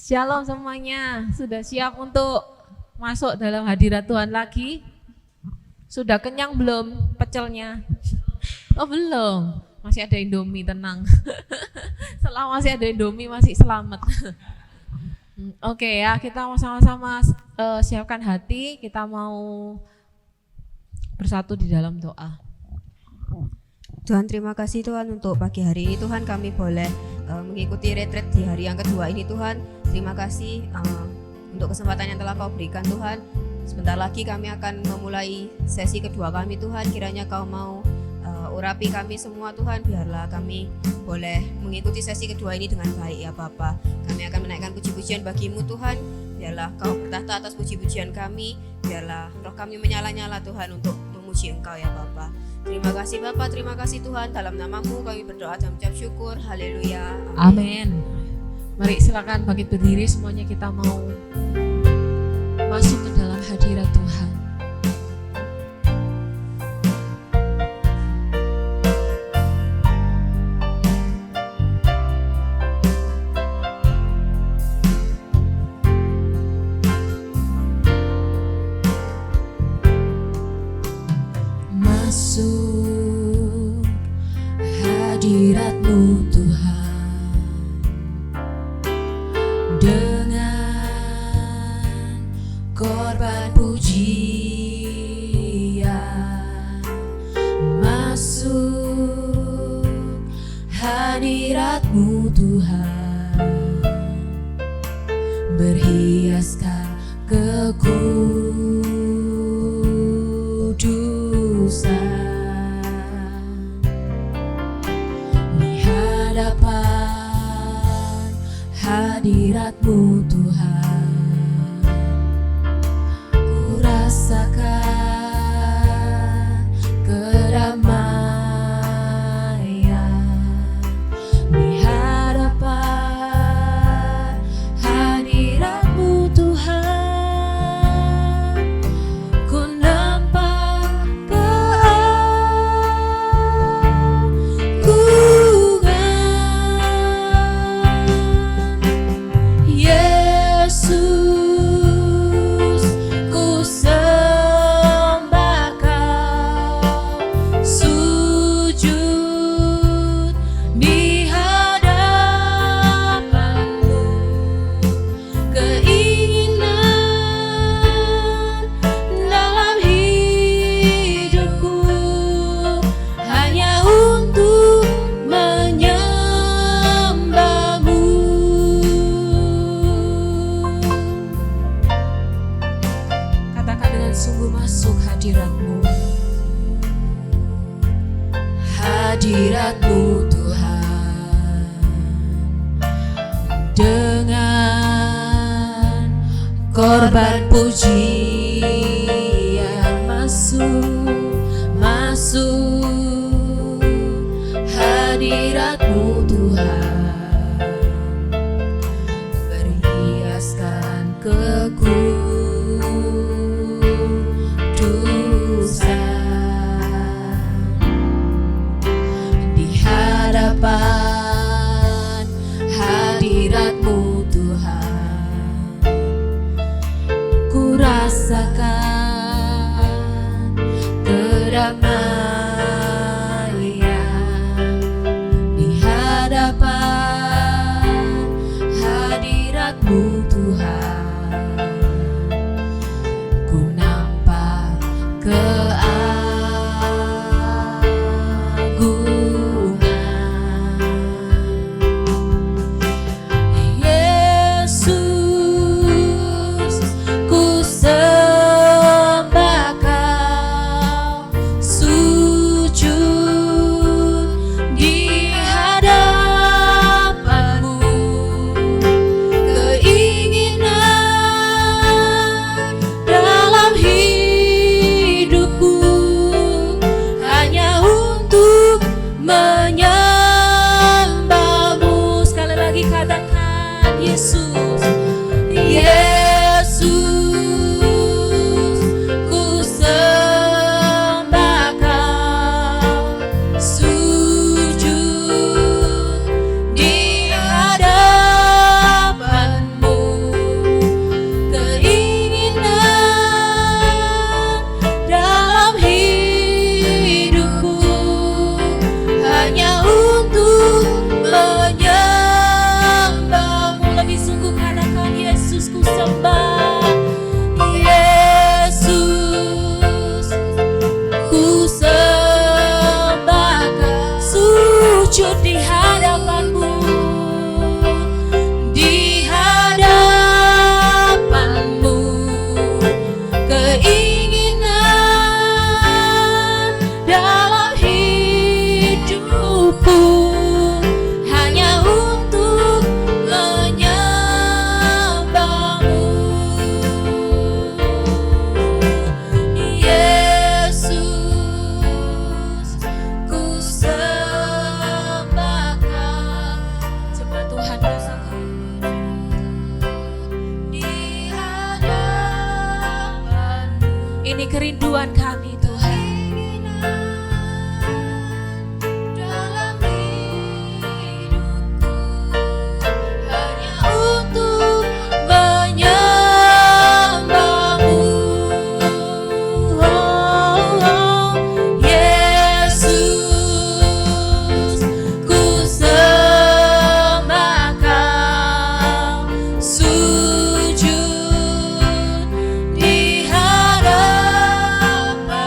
Shalom semuanya, sudah siap untuk masuk dalam hadirat Tuhan lagi? Sudah kenyang belum pecelnya? Oh belum, masih ada Indomie, tenang. Selama masih ada Indomie masih selamat. Oke ya, kita mau sama-sama siapkan hati, kita mau bersatu di dalam doa. Tuhan, terima kasih Tuhan untuk pagi hari ini. Tuhan, kami boleh mengikuti retret di hari yang kedua ini. Tuhan, terima kasih untuk kesempatan yang telah Kau berikan Tuhan. Sebentar lagi kami akan memulai sesi kedua kami Tuhan. Kiranya Kau mau urapi kami semua Tuhan. Biarlah kami boleh mengikuti sesi kedua ini dengan baik ya Bapa. Kami akan menaikkan puji-pujian bagi-Mu Tuhan. Biarlah Kau bertahta atas puji-pujian kami. Biarlah roh kami menyala-nyala Tuhan untuk memuji Engkau ya Bapa. Terima kasih Bapa, terima kasih Tuhan. Dalam nama-Mu kami berdoa dan mengucap syukur. Haleluya. Amin. Mari silakan bangkit berdiri, semuanya kita mau masuk ke dalam hadirat Tuhan. Masuk hadirat-Mu Tuhan dengan korban pujian. Masuk hadirat-Mu Tuhan, berhiaskan kekudusan. Di hadapan hadirat-Mu Tuhan, ku rasakan kedamaian. Di hadapan hadirat-Mu Tuhan, ku nampak keagungan Yesus. Ku sembah Kau, sujud di hadapan-Mu. Keinginan dalam hidupku hanya untuk menyembah-Mu. Katakan dengan sungguh, masuk hadirat-Mu. Hadirat-Mu Tuhan, dengan korban pujian. Masuk hadirat-Mu Tuhan, berhiaskan kekudusan. Di hadapan hadirat-Mu Tuhan, ku rasakan kedamaian. Di hadapan hadirat-Mu Tuhan, sembah Yesus, ku sembah Kau. Sujud di hadapanmu, di hadapanmu, keinginan dalam hidupku hanya untuk menyembahmu. Yesus, ku sembah Kau. Coba Tuhan ku sembah di hadapanmu. Ini kerinduan kami Tuhan. Dalam hidupku hanya untuk menyembahmu. Yesus, ku sembah Kau. Sujud di hadapanmu,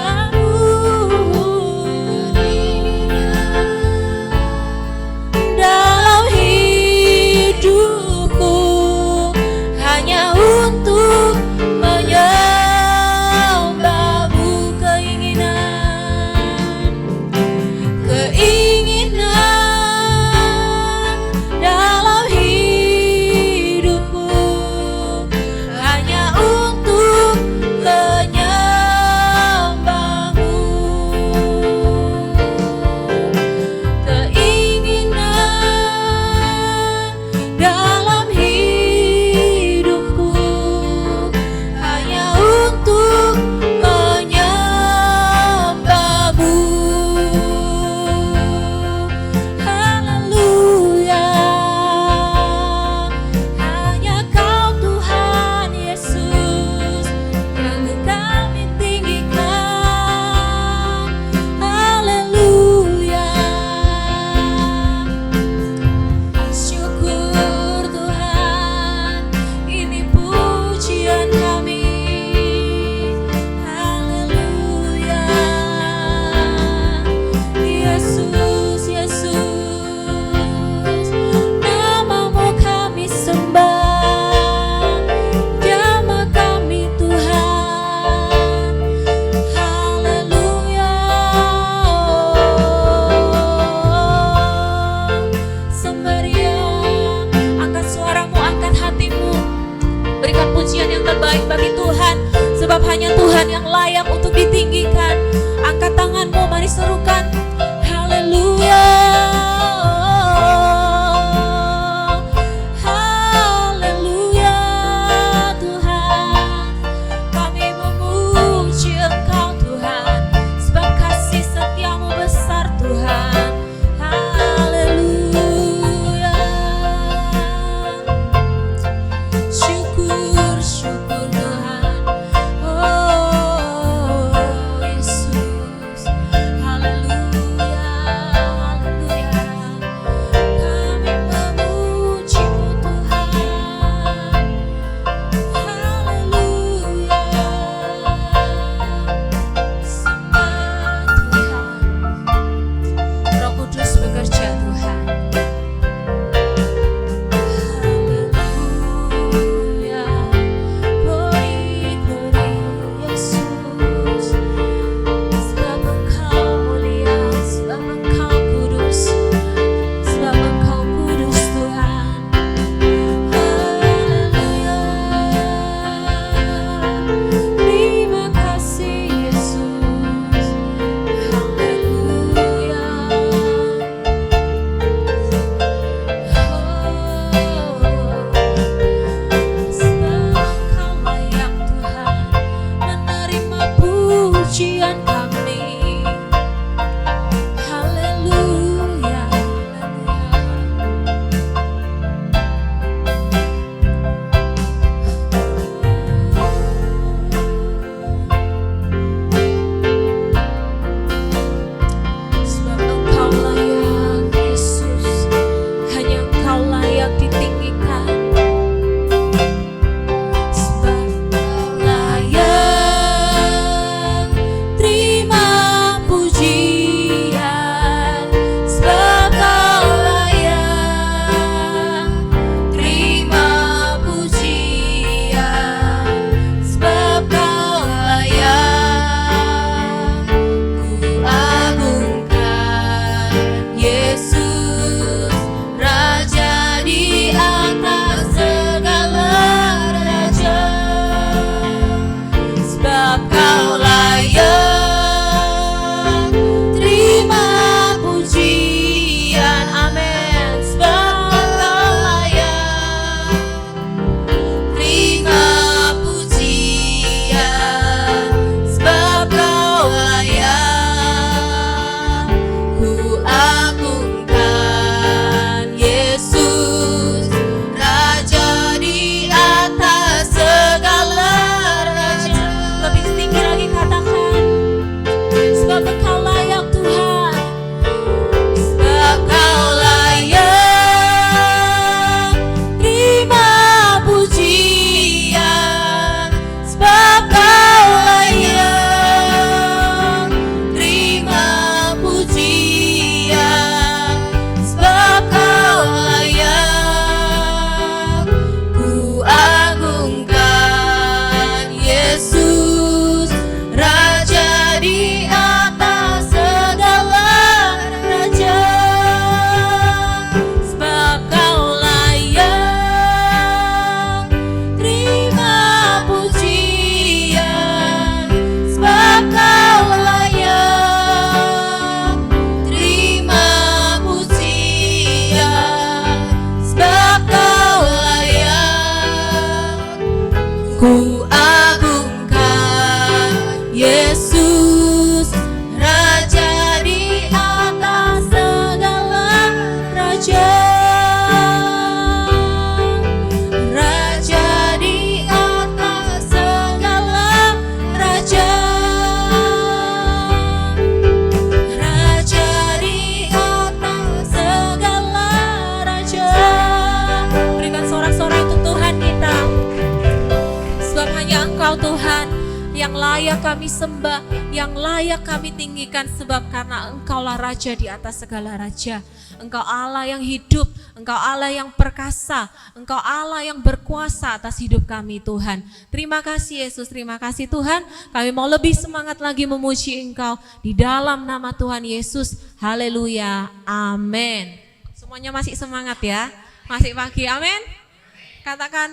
ku agungkan Yesus, Raja di atas segala raja. Raja di atas segala raja. Raja di atas segala raja. Berikan sorak-sorai untuk Tuhan kita. Sebab hanya Engkau Tuhan yang layak kami sembah, yang layak kami tinggikan, sebab karena Engkaulah Raja di atas segala raja. Engkau Allah yang hidup, Engkau Allah yang perkasa, Engkau Allah yang berkuasa atas hidup kami Tuhan. Terima kasih Yesus, terima kasih Tuhan. Kami mau lebih semangat lagi memuji Engkau di dalam nama Tuhan Yesus. Haleluya, amin. Semuanya masih semangat ya, masih pagi, amin. Katakan,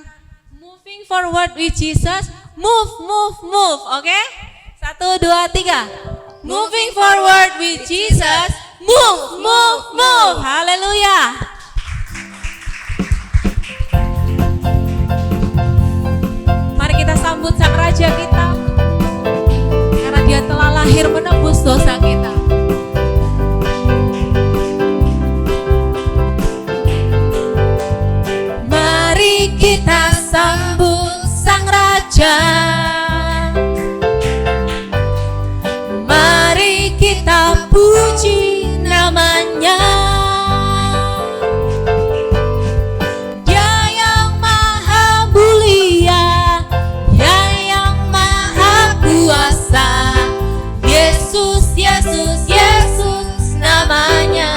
moving forward with Jesus, move, move, move, oke? 1, 2, 3. Moving forward with Jesus, move, move, move. Haleluya. Mari kita sambut Sang Raja kita, karena Dia telah lahir menebus dosa kita. Mari kita sambut Sang Raja. Mari kita puji namanya. Dia yang maha mulia, Dia yang maha kuasa. Yesus, Yesus, Yesus namanya.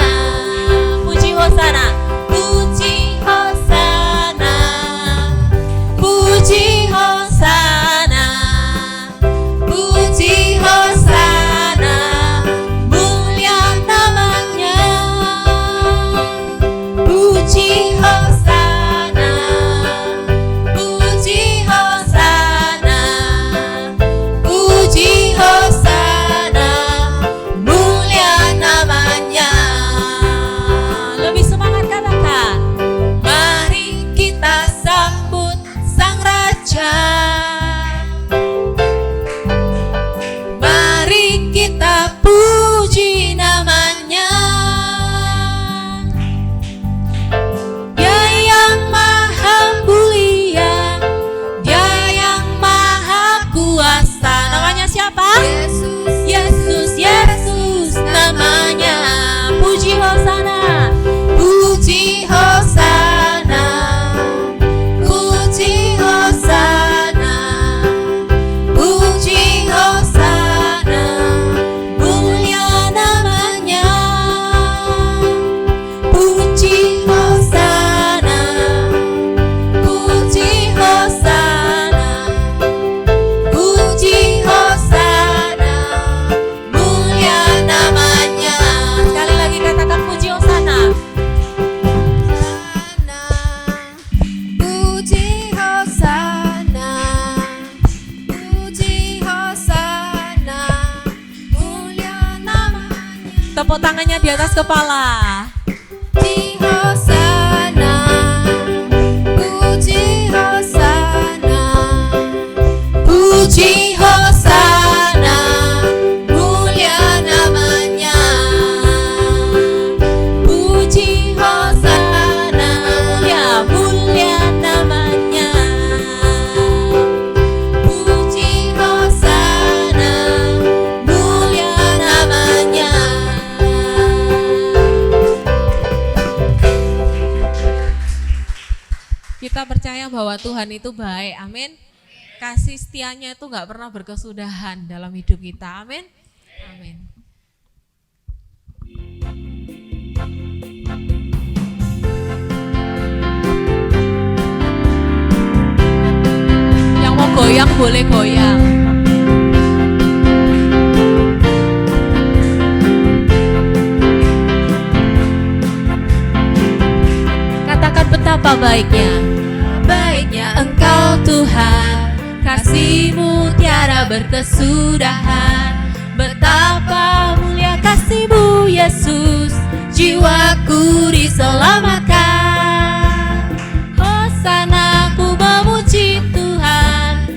Puji Hosana, puji Hosana, puji Hosana, puji Hosana, mulia namanya. Puji Hosana, puji Hosana, puji Hosana, mulia namanya. Lebih semangat katakan, mari kita sambut Sang Raja. Mari kita puji namanya. Dia yang maha mulia, Dia yang maha kuasa. Namanya siapa? Yesus, Yesus, Yesus namanya. Puji Hosana, puji Hosana, puji Hosana, puji Hosana, mulia namanya. Puji Hosana, puji Hosana, puji Hosana, mulia namanya. Sekali lagi katakan puji Hosana. Puji Hosana, puji Hosana, mulia namanya. Tepuk tangannya di atas kepala. Puji Hosana, puji Hosana, puji Hosana, mulia namanya. Puji Hosana, mulia, mulia namanya. Puji Hosana, mulia namanya. Kita percaya bahwa Tuhan itu baik, amin. Kasih setianya itu gak pernah berkesudahan dalam hidup kita, amin. Amin. Yang mau goyang boleh goyang. Katakan betapa baiknya, baiknya Engkau Tuhan, kasih-Mu tiada berkesudahan. Betapa mulia kasih-Mu Yesus, jiwaku diselamatkan. Hosana, ku memuji Tuhan,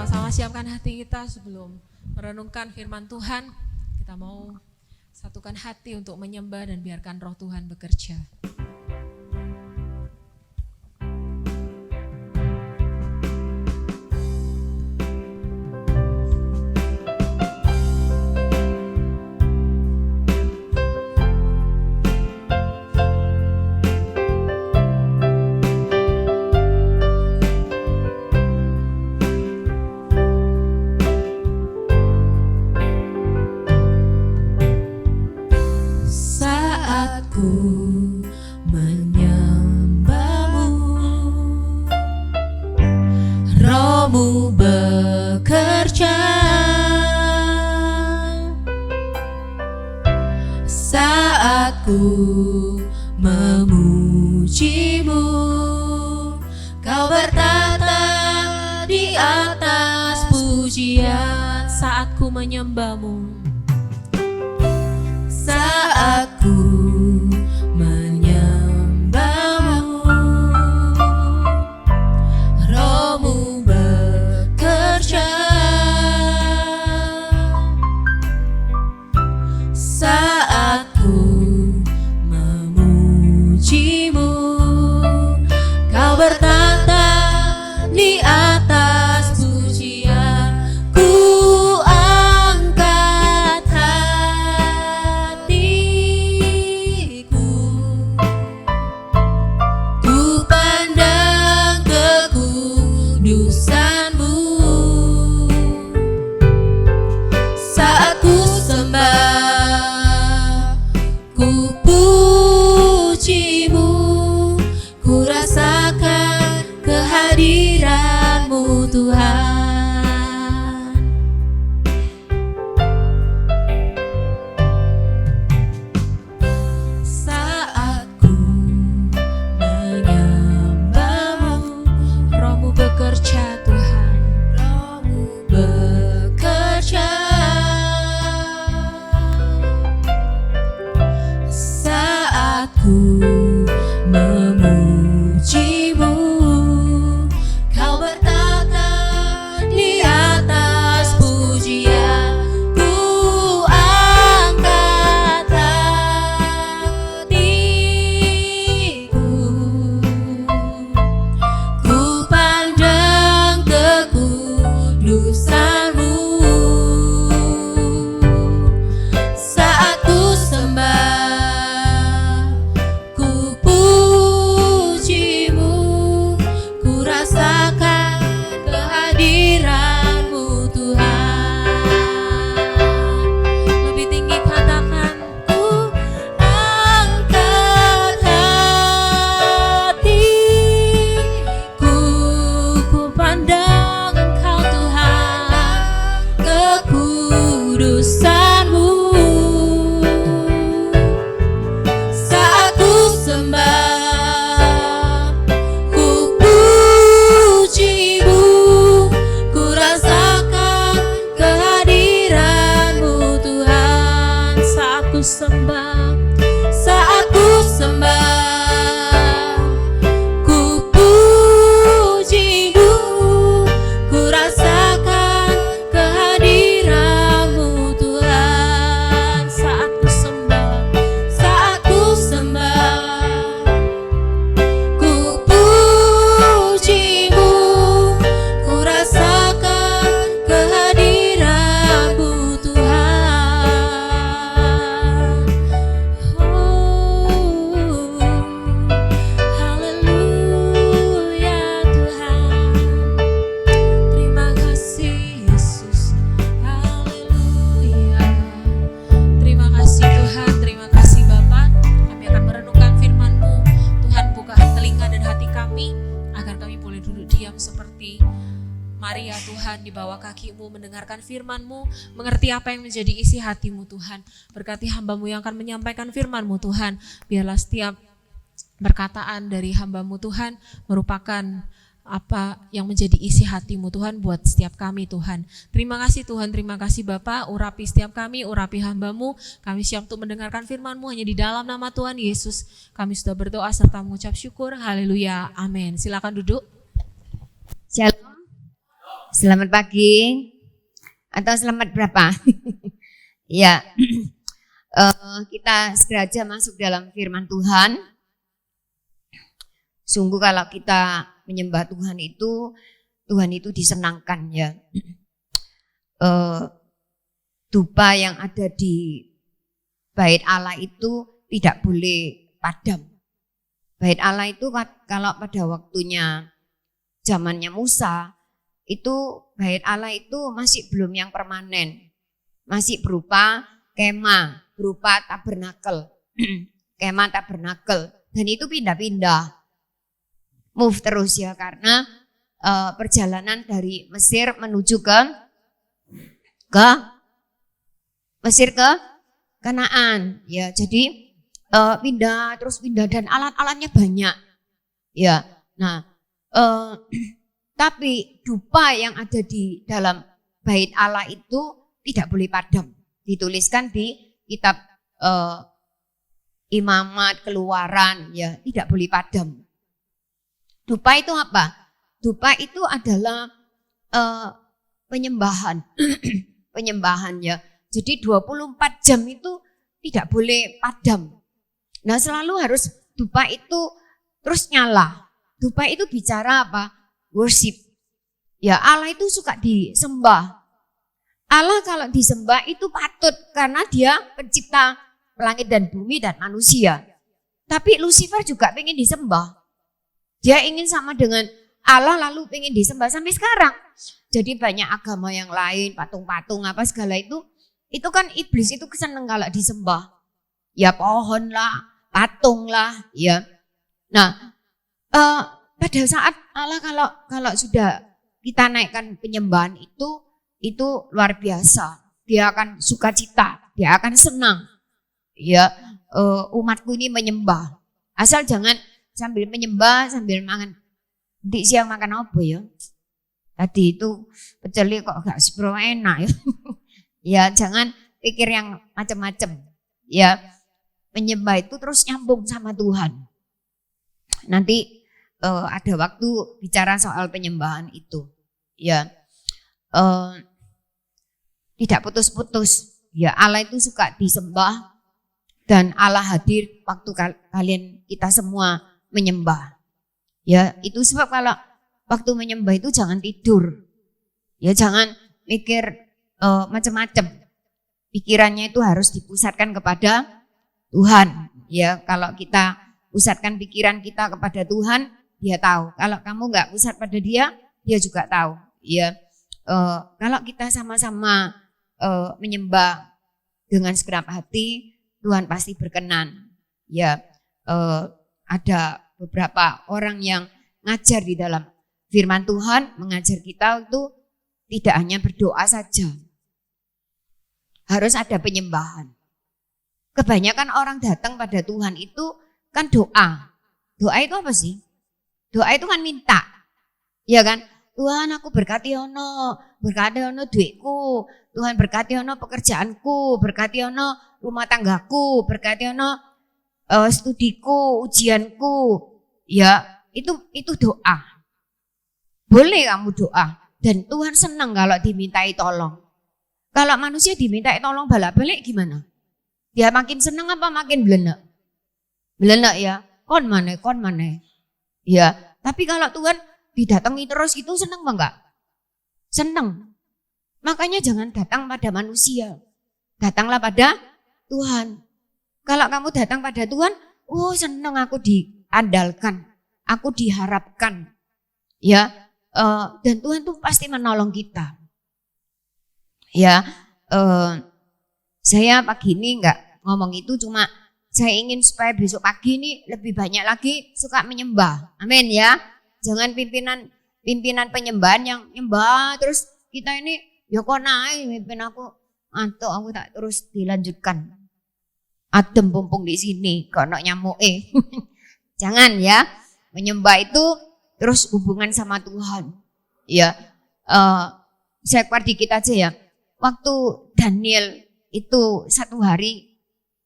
sama-sama siapkan hati kita sebelum merenungkan firman Tuhan. Kita mau satukan hati untuk menyembah dan biarkan roh Tuhan bekerja. Rohmu bekerja saat ku memujimu, kau bertata di atas pujian. Saat ku menyembahmu, saat ku menyembahmu, rohmu bekerja saat ku memujimu, kau bertata di atas pujian. Ku angkat hatiku, ku pandang kekudusanmu, saat ku sembah, ku pujimu, ku rasakan kehadiranmu Tuhan. Saat ku menyembahmu, rohmu bekerja Tuhan. rohmu bekerja saat ku memujimu, kau bertata di atas pujian. Ku angkat hatiku, ku pandang kekudusanmu, saat ku sembah, ku pujimu, ku rasakan kehadiranmu Tuhan. Lebih tinggi katakan, ku angkat hatiku, ku pandang Engkau Tuhan, kekudusanmu, saat ku sembah, ku pujimu, ku rasakan kehadiranmu Tuhan. Saat ku sembah, Saat ku sembah, ku pujimu, ku rasakan kehadiranmu Tuhan. saat ku sembah, Saat ku sembah, ku pujimu, ku rasakan kehadiranmu Tuhan. Oh, haleluya Tuhan. Terima kasih Yesus. Haleluya. terima kasih Tuhan, terima kasih Bapa. Kami akan merenungkan firman-Mu. Tuhan, buka telinga dan hati kami agar kami boleh duduk diam seperti Maria Tuhan di bawah kaki-Mu, mendengarkan firman-Mu, mengerti apa yang menjadi isi hati-Mu Tuhan. Berkati hamba-Mu yang akan menyampaikan firman-Mu Tuhan. Biarlah setiap perkataan dari hamba-Mu Tuhan merupakan apa yang menjadi isi hati-Mu Tuhan buat setiap kami Tuhan. Terima kasih Tuhan, terima kasih Bapa, urapi setiap kami, urapi hamba-Mu. Kami siap untuk mendengarkan firman-Mu hanya di dalam nama Tuhan Yesus. Kami sudah berdoa serta mengucap syukur. Haleluya, amin. Silakan duduk. Shalom. Selamat pagi. Atau selamat berapa? Ya, kita segera aja masuk dalam firman Tuhan. Sungguh kalau kita menyembah Tuhan itu disenangkan ya. Dupa yang ada di bait Allah itu tidak boleh padam. Bait Allah itu kalau pada waktunya zamannya Musa, itu bait Allah itu masih belum yang permanen. Masih berupa kemah, berupa tabernakel. Kemah tabernakel. Dan itu pindah-pindah. Move terus ya, karena perjalanan dari Mesir menuju ke Mesir ke Kanaan. Ya, jadi pindah terus pindah dan alat-alatnya banyak. Ya, nah tapi dupa yang ada di dalam bait Allah itu tidak boleh padam. Dituliskan di kitab Imamat, Keluaran, ya tidak boleh padam. Dupa itu apa? Dupa itu adalah penyembahan. Penyembahan ya. Jadi 24 jam itu tidak boleh padam. Nah selalu harus dupa itu terus nyala. Dupa itu bicara apa? Worship. Ya Allah itu suka disembah. Allah kalau disembah itu patut karena dia pencipta langit dan bumi dan manusia. Tapi Lucifer juga pengen disembah. Dia ingin sama dengan Allah lalu pengen disembah sampai sekarang. Jadi banyak agama yang lain, patung-patung apa segala itu kan iblis itu seneng kalau disembah. Ya pohon lah, patung lah, ya. Nah, pada saat Allah kalau sudah kita naikkan penyembahan itu luar biasa. Dia akan sukacita, dia akan senang. Ya, umatku ini menyembah. Asal jangan sambil menyembah sambil makan. Di siang makan apa ya? Tadi itu pecel kok gak sepro enak ya. Ya, jangan pikir yang macam-macam. Ya, menyembah itu terus nyambung sama Tuhan. Nanti ada waktu bicara soal penyembahan itu, ya tidak putus-putus. Ya Allah itu suka disembah dan Allah hadir waktu kalian kita semua menyembah. Ya itu sebab kalau waktu menyembah itu jangan tidur, ya jangan mikir macam-macam. Pikirannya itu harus dipusatkan kepada Tuhan. Ya kalau kita pusatkan pikiran kita kepada Tuhan, dia tahu. Kalau kamu nggak pusat pada dia juga tahu. Ya, kalau kita sama-sama menyembah dengan segenap hati, Tuhan pasti berkenan. Ya, ada beberapa orang yang ngajar di dalam firman Tuhan, mengajar kita itu tidak hanya berdoa saja, harus ada penyembahan. Kebanyakan orang datang pada Tuhan itu kan doa. Doa itu apa sih? Doa itu kan minta, ya kan? Tuhan aku berkati ono duitku, Tuhan berkati ono pekerjaanku, berkati ono rumah tanggaku, berkati ono studiku, ujianku, ya itu doa. Boleh kamu doa dan Tuhan senang kalau dimintai tolong. Kalau manusia dimintai tolong balik gimana? Dia makin senang apa makin belenek? Belenek ya, kon mana. Ya, tapi kalau Tuhan didatangi terus itu senang apa enggak? Senang. Makanya jangan datang pada manusia. Datanglah pada Tuhan. Kalau kamu datang pada Tuhan, oh senang aku diandalkan, aku diharapkan. Ya, dan Tuhan tuh pasti menolong kita. Ya, saya pagi ini enggak ngomong itu, cuma saya ingin supaya besok pagi ini lebih banyak lagi suka menyembah. Amin ya. Jangan pimpinan penyembahan yang nyembah terus kita ini ya kok naik mimpin aku tak terus dilanjutkan. Adem pumpung di sini kok nyamuk Jangan ya. Menyembah itu terus hubungan sama Tuhan. Ya. Saya keluar dikit aja ya. Waktu Daniel itu 1 hari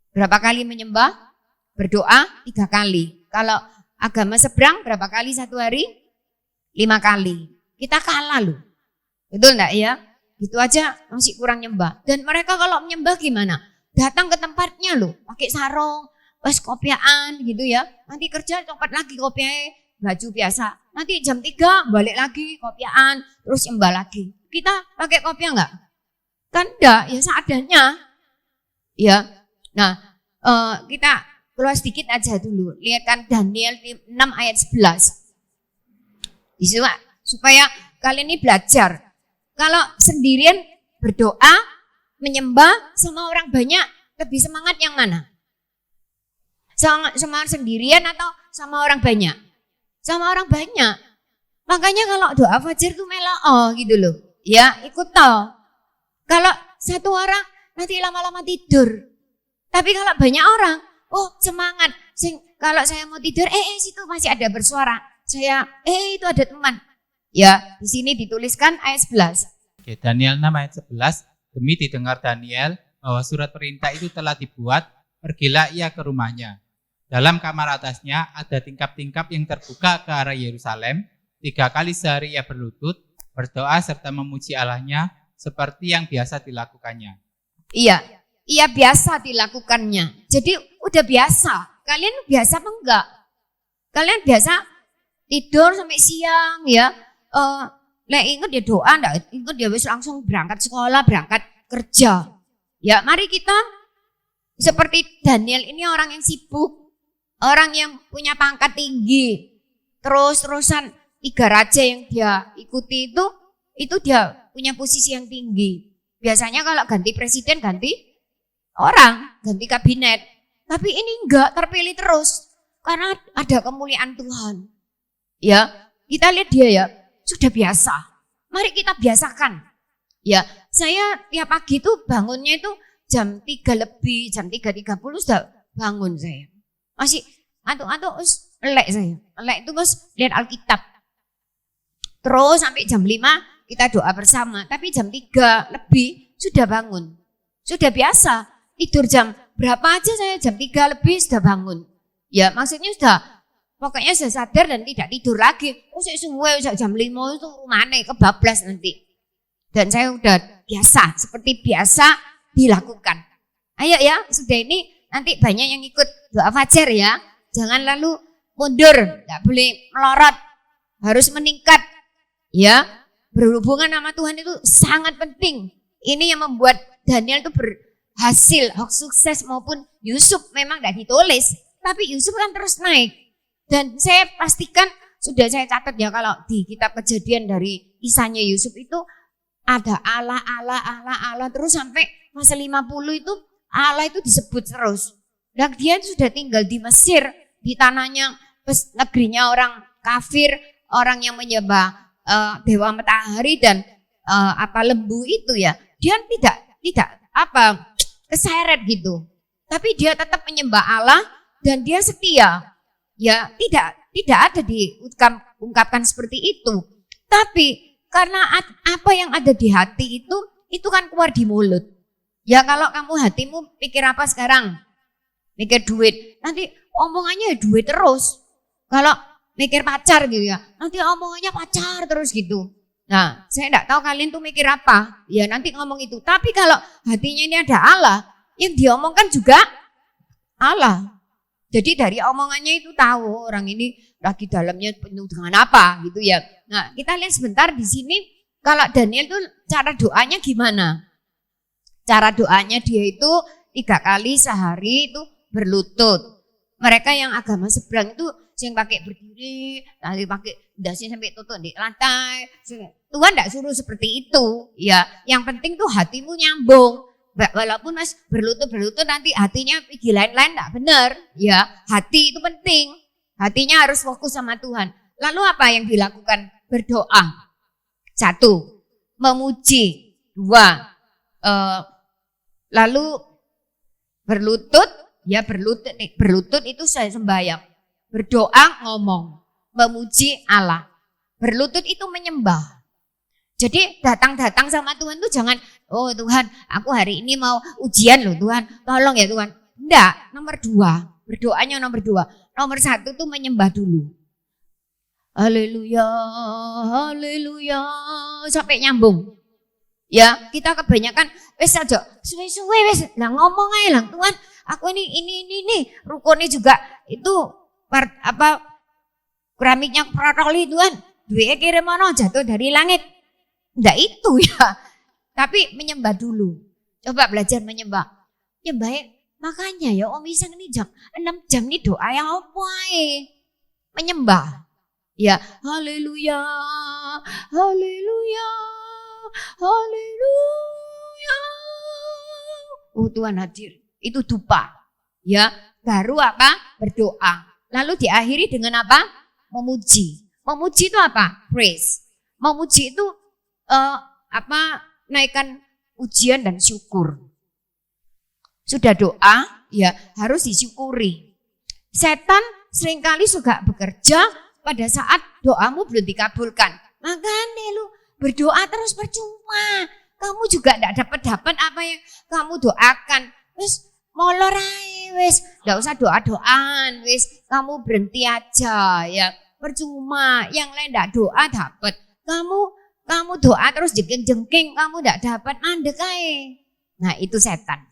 berapa kali menyembah? Berdoa 3 kali. Kalau agama seberang berapa kali 1 hari? 5 kali. Kita kalah loh. Betul enggak ya? Gitu aja masih kurang nyembah. Dan mereka kalau menyembah gimana? Datang ke tempatnya loh, pakai sarung, pas kopiaan gitu ya. Nanti kerja copot lagi kopiahnya, baju biasa. Nanti jam 3 balik lagi kopiaan, terus nyembah lagi. Kita pakai kopiah enggak? Kan enggak, ya seadanya. Ya. Nah, kita keluar sedikit aja dulu. Lihat kan Daniel 6 ayat 11. Supaya kalian ini belajar. Kalau sendirian berdoa, menyembah sama orang banyak, lebih semangat yang mana? Sama sendirian atau sama orang banyak? Sama orang banyak. Makanya kalau doa fajar tuh meloo gitu loh. Ya, ikut tahu. Kalau satu orang nanti lama-lama tidur. Tapi kalau banyak orang, oh semangat. Kalau saya mau tidur, situ masih ada bersuara. Saya, itu ada teman. Ya, di sini dituliskan ayat 11. Oke, Daniel 6 ayat 11. Demi didengar Daniel bahwa surat perintah itu telah dibuat, pergilah ia ke rumahnya. Dalam kamar atasnya ada tingkap-tingkap yang terbuka ke arah Yerusalem. 3 kali sehari ia berlutut, berdoa serta memuji Allahnya seperti yang biasa dilakukannya. Iya biasa dilakukannya. Jadi udah biasa. Kalian biasa apa enggak? Kalian biasa tidur sampai siang ya. Ingat ya doa, enggak ingat ya wis langsung berangkat sekolah, berangkat kerja. Ya, mari kita seperti Daniel ini orang yang sibuk, orang yang punya pangkat tinggi. Terus-terusan 3 raja yang dia ikuti itu dia punya posisi yang tinggi. Biasanya kalau ganti presiden, ganti orang, ganti kabinet. Tapi ini enggak, terpilih terus karena ada kemuliaan Tuhan. Ya, kita lihat dia ya, sudah biasa. Mari kita biasakan. Ya, saya tiap pagi itu bangunnya itu jam 3 lebih, jam 3.30 sudah bangun saya. Masih antuk-antuk elek saya. Elek itu bos lihat Alkitab. Terus sampai jam 5 kita doa bersama. Tapi jam 3 lebih sudah bangun. Sudah biasa. Tidur jam berapa aja saya jam 3 lebih sudah bangun. Ya, maksudnya pokoknya sudah sadar dan tidak tidur lagi. Saya semua jam 5 itu rumahnya kebablas nanti. Dan saya udah biasa, seperti biasa dilakukan. Ayo ya, sudah ini nanti banyak yang ikut doa fajar ya. Jangan lalu mundur, tidak boleh melorot. Harus meningkat. Ya, berhubungan sama Tuhan itu sangat penting. Ini yang membuat Daniel itu berhasil, sukses maupun Yusuf memang tidak ditulis. Tapi Yusuf kan terus naik. Dan saya pastikan, sudah saya catat ya kalau di kitab Kejadian dari kisahnya Yusuf itu ada Allah terus sampai masa 50 itu Allah itu disebut terus. Dan dia sudah tinggal di Mesir, di tanahnya negerinya orang kafir, orang yang menyembah dewa matahari dan lembu itu ya. Dia tidak keseret gitu. Tapi dia tetap menyembah Allah dan dia setia. Ya, tidak ada diungkapkan seperti itu. Tapi karena apa yang ada di hati itu kan keluar di mulut. Ya, kalau kamu hatimu pikir apa sekarang? Mikir duit. Nanti omongannya duit terus. Kalau mikir pacar gitu ya, nanti omongannya pacar terus gitu. Nah, saya enggak tahu kalian tuh mikir apa. Ya, nanti ngomong itu. Tapi kalau hatinya ini ada Allah, yang diomongkan juga Allah. Jadi dari omongannya itu tahu orang ini lagi dalamnya penuh dengan apa gitu ya. Nah, kita lihat sebentar di sini kalau Daniel itu cara doanya gimana? Cara doanya dia itu 3 kali sehari itu berlutut. Mereka yang agama seberang itu yang pakai berdiri, nanti pakai dasi sampai tutup di lantai. Tuhan enggak suruh seperti itu. Ya, yang penting tuh hatimu nyambung. Walaupun mas berlutut nanti hatinya pergi lain-lain enggak benar. Ya, hati itu penting. Hatinya harus fokus sama Tuhan. Lalu apa yang dilakukan? Berdoa. 1, memuji. 2, lalu berlutut. Ya, berlutut itu saya sembahyang. Berdoa ngomong. Memuji Allah. Berlutut itu menyembah. Jadi datang sama Tuhan tuh jangan, oh Tuhan aku hari ini mau ujian loh Tuhan, tolong ya Tuhan. Enggak, nomor 2, berdoanya nomor 2. Nomor 1 tuh menyembah dulu. haleluya, haleluya, sampai nyambung. Ya, kita kebanyakan wis aja suwe-suwe wis lah ngomong ae lah Tuhan, aku ini rukunnya juga itu keramiknya protoli Tuhan, duitnya kirim mana jatuh dari langit. Enggak itu ya. Tapi menyembah dulu. Coba belajar menyembah. Nyembah makanya ya Om Isang ini 6 jam ini doa yang apa menyembah. Ya, haleluya, haleluya, haleluya. Oh Tuhan hadir. Itu dupa. Ya, baru apa? Berdoa. Lalu diakhiri dengan apa? Memuji. Memuji itu apa? Praise. Memuji itu naikkan ujian dan syukur. Sudah doa, ya harus disyukuri. Setan seringkali suka bekerja pada saat doamu belum dikabulkan. Makanya lu berdoa terus percuma. Kamu juga tidak dapat apa yang kamu doakan. Wis molor ae wis, enggak usah doa-doaan, wis kamu berhenti aja ya. Percuma, yang lain tidak doa dapat. Kamu doa terus jengking-jengking, kamu tidak dapat, mandek ae. Nah, itu setan.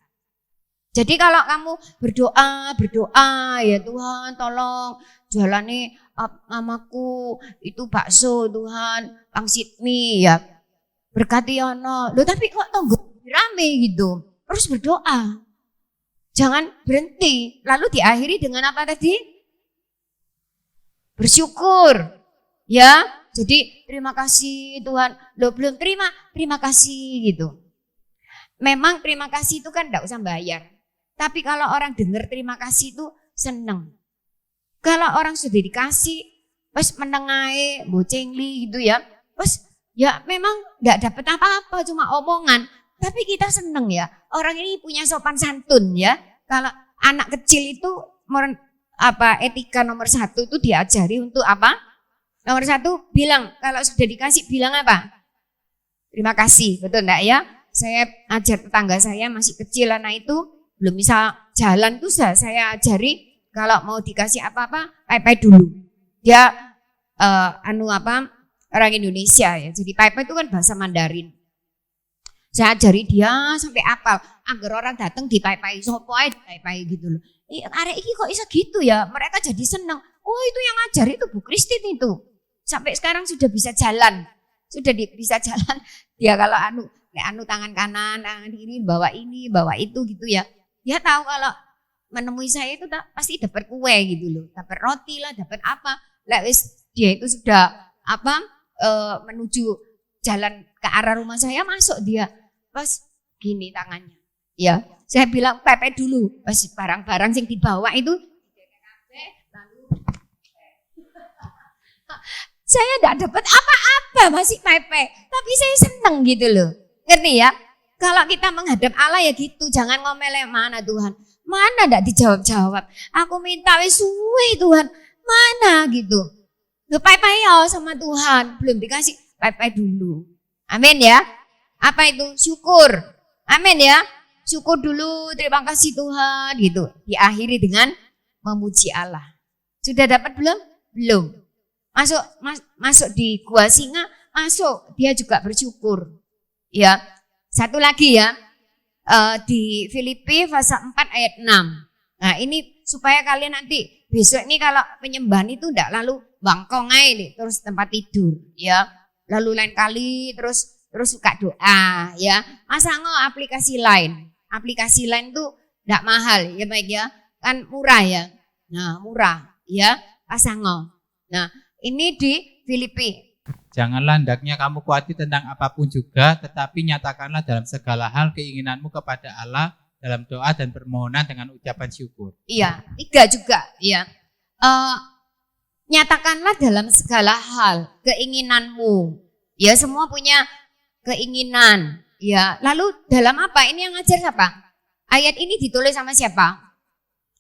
Jadi kalau kamu berdoa ya Tuhan tolong jalani mamaku itu bakso Tuhan, pangsit mie ya. Berkati ono. Loh tapi kok tonggo rame gitu. Terus berdoa. Jangan berhenti. Lalu diakhiri dengan apa tadi? Bersyukur. Ya. Jadi terima kasih Tuhan. Loh belum terima kasih gitu. Memang terima kasih itu kan enggak usah bayar. Tapi kalau orang dengar terima kasih itu seneng. Kalau orang sudah dikasih, pas menengahi, bocengli gitu ya, pas ya memang nggak dapat apa-apa, cuma omongan. Tapi kita seneng ya, orang ini punya sopan santun ya. Kalau anak kecil itu etika nomor 1 itu diajari untuk apa? Nomor 1 bilang, kalau sudah dikasih bilang apa? Terima kasih, betul enggak ya? Saya ajar tetangga saya masih kecil anak itu belum bisa jalan tuh saya ajari kalau mau dikasih apa-apa pai-pai dulu. Dia orang Indonesia ya. Jadi pai-pai itu kan bahasa Mandarin. Saya ajari dia sampai apal. Agar orang datang di pai-pai sopo ae pai-pai gitu loh. Arek iki kok bisa gitu ya? Mereka jadi senang. Oh, itu yang ngajar itu Bu Kristin itu. Sampai sekarang sudah bisa jalan. Bisa jalan. Dia kalau tangan kanan, tangan kiri, bawa ini, bawa itu gitu ya. Dia tahu kalau menemui saya itu pasti dapat kue gitu loh, dapat roti lah, dapat apa. Lah wis dia itu sudah menuju jalan ke arah rumah saya, masuk dia pas gini tangannya. Ya, saya bilang pepe dulu, pas barang-barang yang dibawa itu lalu saya enggak dapat apa-apa, masih pepe, tapi saya seneng gitu loh. Ngerti ya? Kalau kita menghadap Allah ya gitu, jangan ngomel mana Tuhan. Mana enggak dijawab-jawab. Aku minta wis suwe Tuhan. Mana gitu. Pai-pai ya sama Tuhan. Belum dikasih, pai-pai dulu. Amin ya. Apa itu? Syukur. Amin ya. Syukur dulu, terima kasih Tuhan gitu. Diakhiri dengan memuji Allah. Sudah dapat belum? Belum. Masuk di gua singa, masuk. Dia juga bersyukur. Ya. Satu lagi ya, di Filipi pasal 4 ayat 6. Nah ini supaya kalian nanti besok ini kalau penyembahan itu enggak lalu bangkong aja nih, terus tempat tidur ya. Lalu lain kali terus suka doa ya. Masa aplikasi lain tuh enggak mahal ya baik ya. Kan murah ya. Nah murah ya, pasango. Nah ini di Filipi. Janganlah hendaknya kamu khawatir tentang apapun juga, tetapi nyatakanlah dalam segala hal keinginanmu kepada Allah dalam doa dan permohonan dengan ucapan syukur. Iya, 3 juga. Ya. Nyatakanlah dalam segala hal keinginanmu. Ya, semua punya keinginan. Ya, lalu dalam apa? Ini yang ngajar siapa? Ayat ini ditulis sama siapa?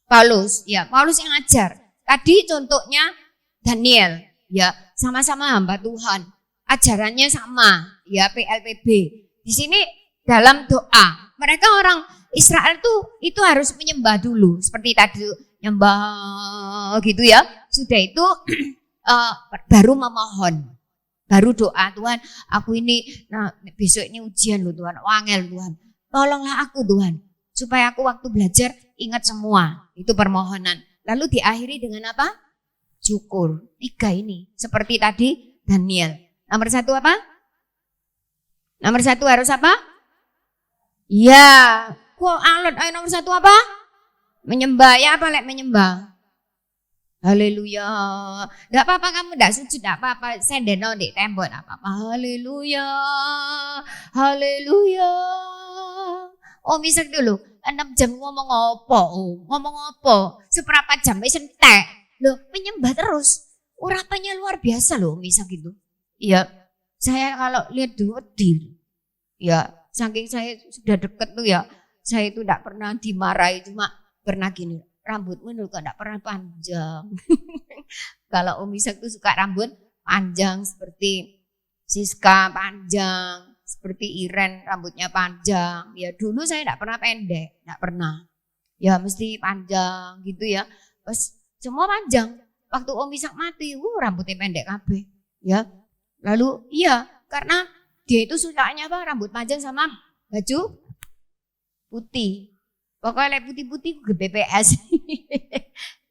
Paulus. Ya, Paulus yang ngajar. Tadi contohnya Daniel. Ya, sama-sama hamba Tuhan. Ajarannya sama, ya PLPB. Di sini dalam doa, mereka orang Israel itu harus menyembah dulu. Seperti tadi nyembah gitu ya. Sudah itu baru memohon, baru doa, Tuhan aku ini besok ini ujian loh Tuhan, wangel Tuhan, tolonglah aku Tuhan, supaya aku waktu belajar ingat semua, itu permohonan. Lalu diakhiri dengan apa? Syukur. 3 ini, seperti tadi Daniel. Nomor 1 apa? Nomor 1 harus apa? Ya, kok alot, ayo nomor 1 apa? Menyembah, ya apa lek menyembah? Haleluya. Enggak apa-apa kamu enggak sujud, enggak apa-apa. Sendeno di tembok enggak apa-apa. Haleluya. Haleluya. Oh, misal dulu 6 jam ngomong apa? Oh, ngomong apa? Seberapa jam wis entek. Loh, menyembah terus. Urapannya luar biasa loh, misal gitu. Iya. Saya kalau lihat dulu wedil. Ya, saking saya sudah deket tuh ya. Saya itu enggak pernah dimarahi, cuma pernah gini. Rambutmu dulu kok enggak pernah panjang. Kalau Om Ishak tuh suka rambut panjang seperti Siska panjang, seperti Iren rambutnya panjang. Ya dulu saya enggak pernah pendek, enggak pernah. Ya mesti panjang gitu ya. Terus semua panjang. Waktu Om Ishak mati, rambutnya pendek kabeh. Ya. Lalu iya, karena dia itu sukanya apa? Rambut panjang sama baju putih. Pokoknya lek putih-putih ke BPS.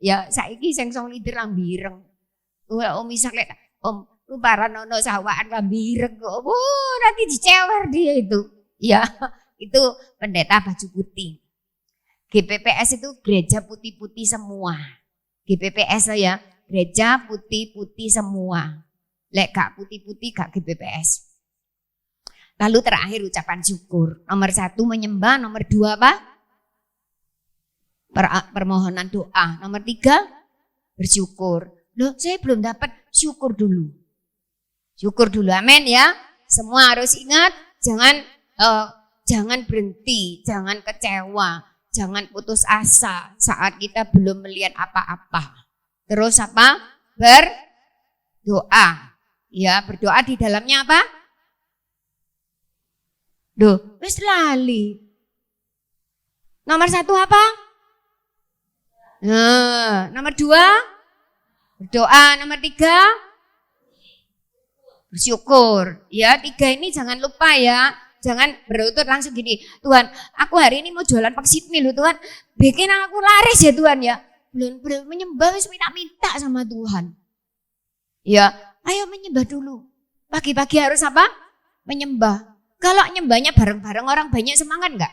Ya saiki sing song leader lambireng. Om Ishak lek Om lu paranono sawaan lambireng kok. Nanti dicewer dia itu. Ya, itu pendeta baju putih. GPPS itu gereja putih-putih semua. GPPS ya, gereja putih-putih semua. Lek gak putih-putih gak GPPS. Lalu terakhir ucapan syukur. Nomor 1 menyembah, nomor 2 apa? Permohonan doa. Nomor 3 bersyukur. Loh, saya belum dapat, syukur dulu. Syukur dulu, amin ya. Semua harus ingat, jangan berhenti, jangan kecewa, jangan putus asa saat kita belum melihat apa-apa. Terus apa? Berdoa. Ya, berdoa di dalamnya apa? Duh, wis lali. Nomor 1 apa? Nah, nomor 2 berdoa, nomor 3 bersyukur. Ya, 3 ini jangan lupa ya. Jangan berlutut langsung gini, Tuhan, aku hari ini mau jualan paksit mie loh Tuhan. Bikin aku laris ya Tuhan ya. Belum menyembah, wis minta sama Tuhan. Ya, ayo menyembah dulu. Pagi-pagi harus apa? Menyembah. Kalau nyembahnya bareng-bareng orang banyak semangat enggak?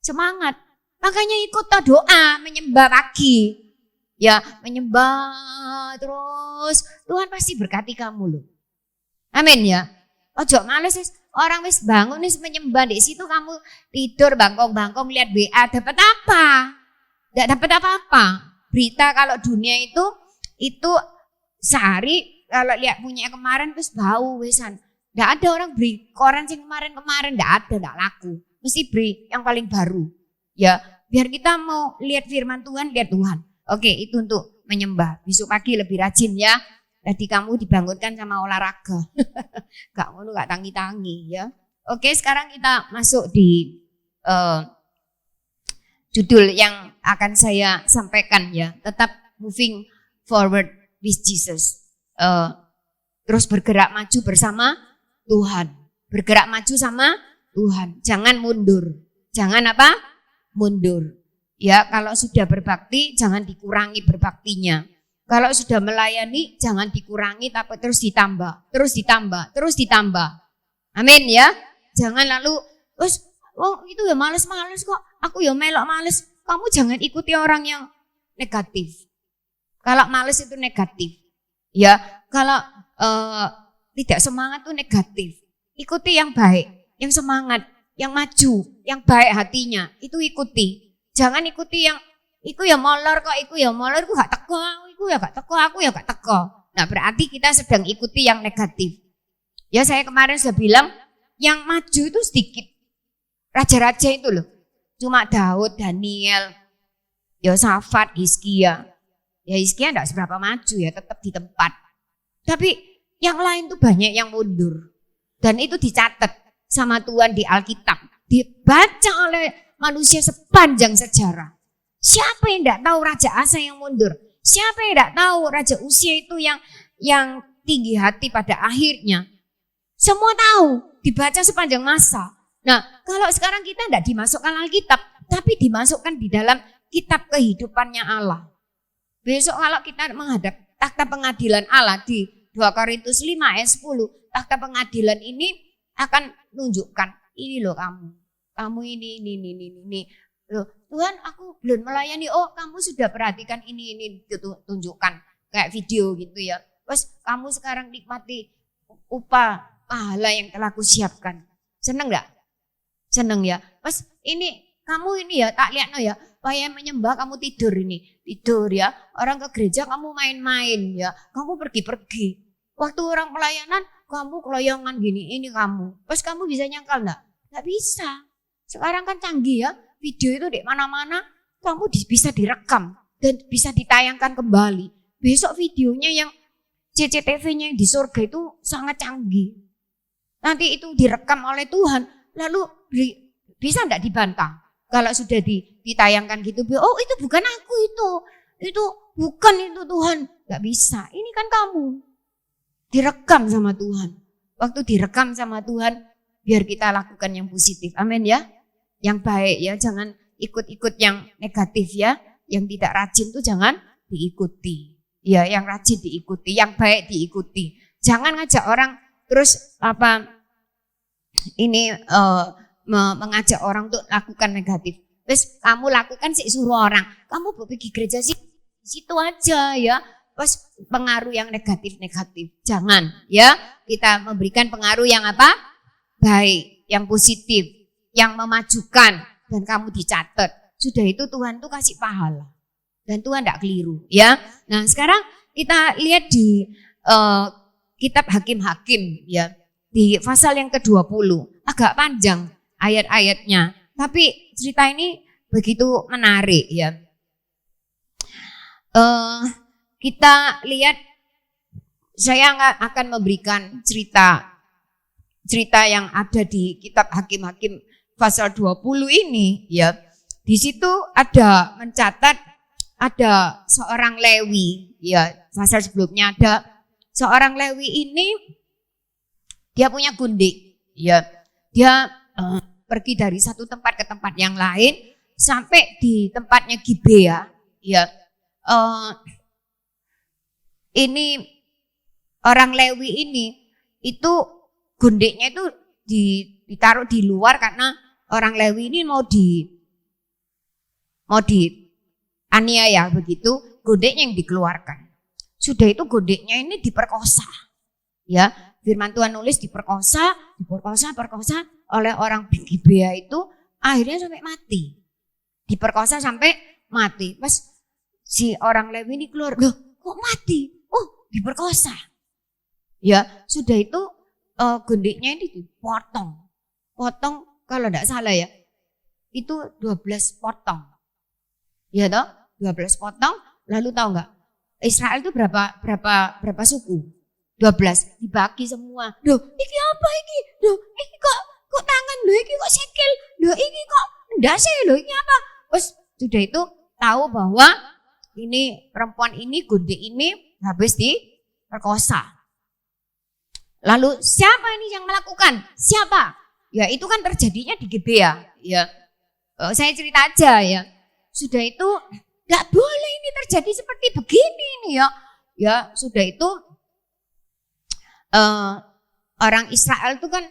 Semangat. Makanya ikut doa, menyembah pagi. Ya, menyembah terus. Tuhan pasti berkati kamu loh. Amin ya. Ojo males orang wis bangun wis menyembah di situ kamu tidur bangkong-bangkong lihat WA dapat apa? Enggak dapat apa-apa. Berita kalau dunia itu sehari kalau lihat punya kemarin terus bau wesan. Enggak ada orang beri koran sing kemarin-kemarin, enggak ada, enggak laku. Mesti beri yang paling baru. Ya, biar kita mau lihat firman Tuhan, lihat Tuhan. Oke, itu untuk menyembah. Besok pagi lebih rajin ya. Tadi kamu dibangunkan sama olahraga. Gak tangi-tangi ya. Oke, sekarang kita masuk di judul yang akan saya sampaikan ya. Tetap moving forward with Jesus. Terus bergerak maju bersama Tuhan. Bergerak maju sama Tuhan. Jangan mundur. Jangan apa? Mundur. Ya, kalau sudah berbakti jangan dikurangi berbaktinya. Kalau sudah melayani jangan dikurangi tapi terus ditambah, terus ditambah, terus ditambah. Amin ya. Jangan lalu terus itu ya males-males kok. Aku ya melok males. Kamu jangan ikuti orang yang negatif. Kalau males itu negatif. Ya, kalau tidak semangat itu negatif. Ikuti yang baik, yang semangat, yang maju, yang baik hatinya. Itu ikuti. Jangan ikuti yang iku ya molor kok, iku ya molor, iku gak teko, iku ya gak teko, aku ya gak teko. Nah berarti kita sedang ikuti yang negatif. Ya saya kemarin sudah bilang, yang maju itu sedikit. Raja-raja itu loh. Cuma Daud, Daniel, Yosafat, Hizkia. Ya Hizkia enggak seberapa maju ya, tetap di tempat. Tapi yang lain tuh banyak yang mundur. Dan itu dicatat sama Tuhan di Alkitab. Dibaca oleh manusia sepanjang sejarah. Siapa yang tidak tahu Raja Asa yang mundur? Siapa yang tidak tahu Raja Usia itu yang yang tinggi hati pada akhirnya. Semua tahu, dibaca sepanjang masa. Nah, kalau sekarang kita tidak dimasukkan Alkitab, tapi dimasukkan di dalam kitab kehidupannya Allah. Besok kalau kita menghadap takhta pengadilan Allah di 2 Korintus 5 ayat 10, takhta pengadilan ini akan menunjukkan, ini loh kamu ini. Loh, Tuhan aku belum melayani, oh kamu sudah perhatikan ini tunjukkan kayak video gitu ya. Terus kamu sekarang nikmati upah pahala yang telah kusiapkan. Seneng enggak? Seneng ya. Terus ini kamu ini ya tak lihat no ya, payah menyembah kamu tidur ya. Orang ke gereja kamu main-main ya, kamu pergi-pergi. Waktu orang pelayanan kamu keloyongan gini, ini kamu. Terus kamu bisa nyangkal enggak? Enggak bisa. Sekarang kan canggih ya, video itu di mana-mana kamu bisa direkam dan bisa ditayangkan kembali. Besok videonya yang CCTV-nya yang di surga itu sangat canggih. Nanti itu direkam oleh Tuhan, lalu bisa enggak dibantah? Kalau sudah ditayangkan gitu, oh itu bukan aku itu bukan itu Tuhan. Enggak bisa, ini kan kamu. Direkam sama Tuhan. Waktu direkam sama Tuhan, biar kita lakukan yang positif. Amin ya. Yang baik ya, jangan ikut-ikut yang negatif ya. Yang tidak rajin tuh jangan diikuti. Ya, yang rajin diikuti, yang baik diikuti. Jangan ngajak orang terus mengajak orang untuk lakukan negatif. Terus kamu lakukan sih suruh orang. Kamu pergi gereja sih situ aja ya. Terus pengaruh yang negatif-negatif. Jangan ya. Kita memberikan pengaruh yang apa? Baik, yang positif, yang memajukan dan kamu dicatat. Sudah itu Tuhan tuh kasih pahala. Dan Tuhan tidak keliru ya. Nah, sekarang kita lihat di kitab Hakim-Hakim ya. Di pasal yang ke-20. Agak panjang ayat-ayatnya. Tapi cerita ini begitu menarik ya. Kita lihat, saya akan memberikan cerita yang ada di kitab Hakim-Hakim pasal 20 ini ya. Di situ ada mencatat ada seorang Lewi ya. Pasal sebelumnya ada seorang Lewi ini dia punya gundik ya. Dia pergi dari satu tempat ke tempat yang lain sampai di tempatnya Gibea ya. Ini orang Lewi ini itu gundiknya itu ditaruh di luar karena orang Lewi ini mau aniaya begitu, gundiknya yang dikeluarkan. Sudah itu gundiknya ini diperkosa. Ya, firman Tuhan nulis diperkosa oleh orang Gibea itu akhirnya sampai mati. Diperkosa sampai mati. Pas si orang Lewi ini keluar, loh kok mati? Oh, diperkosa. Ya, sudah itu gundiknya ini dipotong. Potong kalau tidak salah ya, itu 12 potong. Ya toh, 12 potong, lalu tahu enggak? Israel itu berapa suku? 12 dibagi semua. Loh, iki apa iki? Loh, iki kok tangan loh, iki kok sikil. Loh, iki kok ndase loh, iki apa? Terus sudah itu tahu bahwa ini perempuan ini, gundik ini habis diperkosa. Lalu siapa ini yang melakukan? Siapa? Ya itu kan terjadinya di Gibea. Ya, saya cerita aja ya. Sudah itu nggak boleh ini terjadi seperti begini nih ya. Ya sudah itu orang Israel itu kan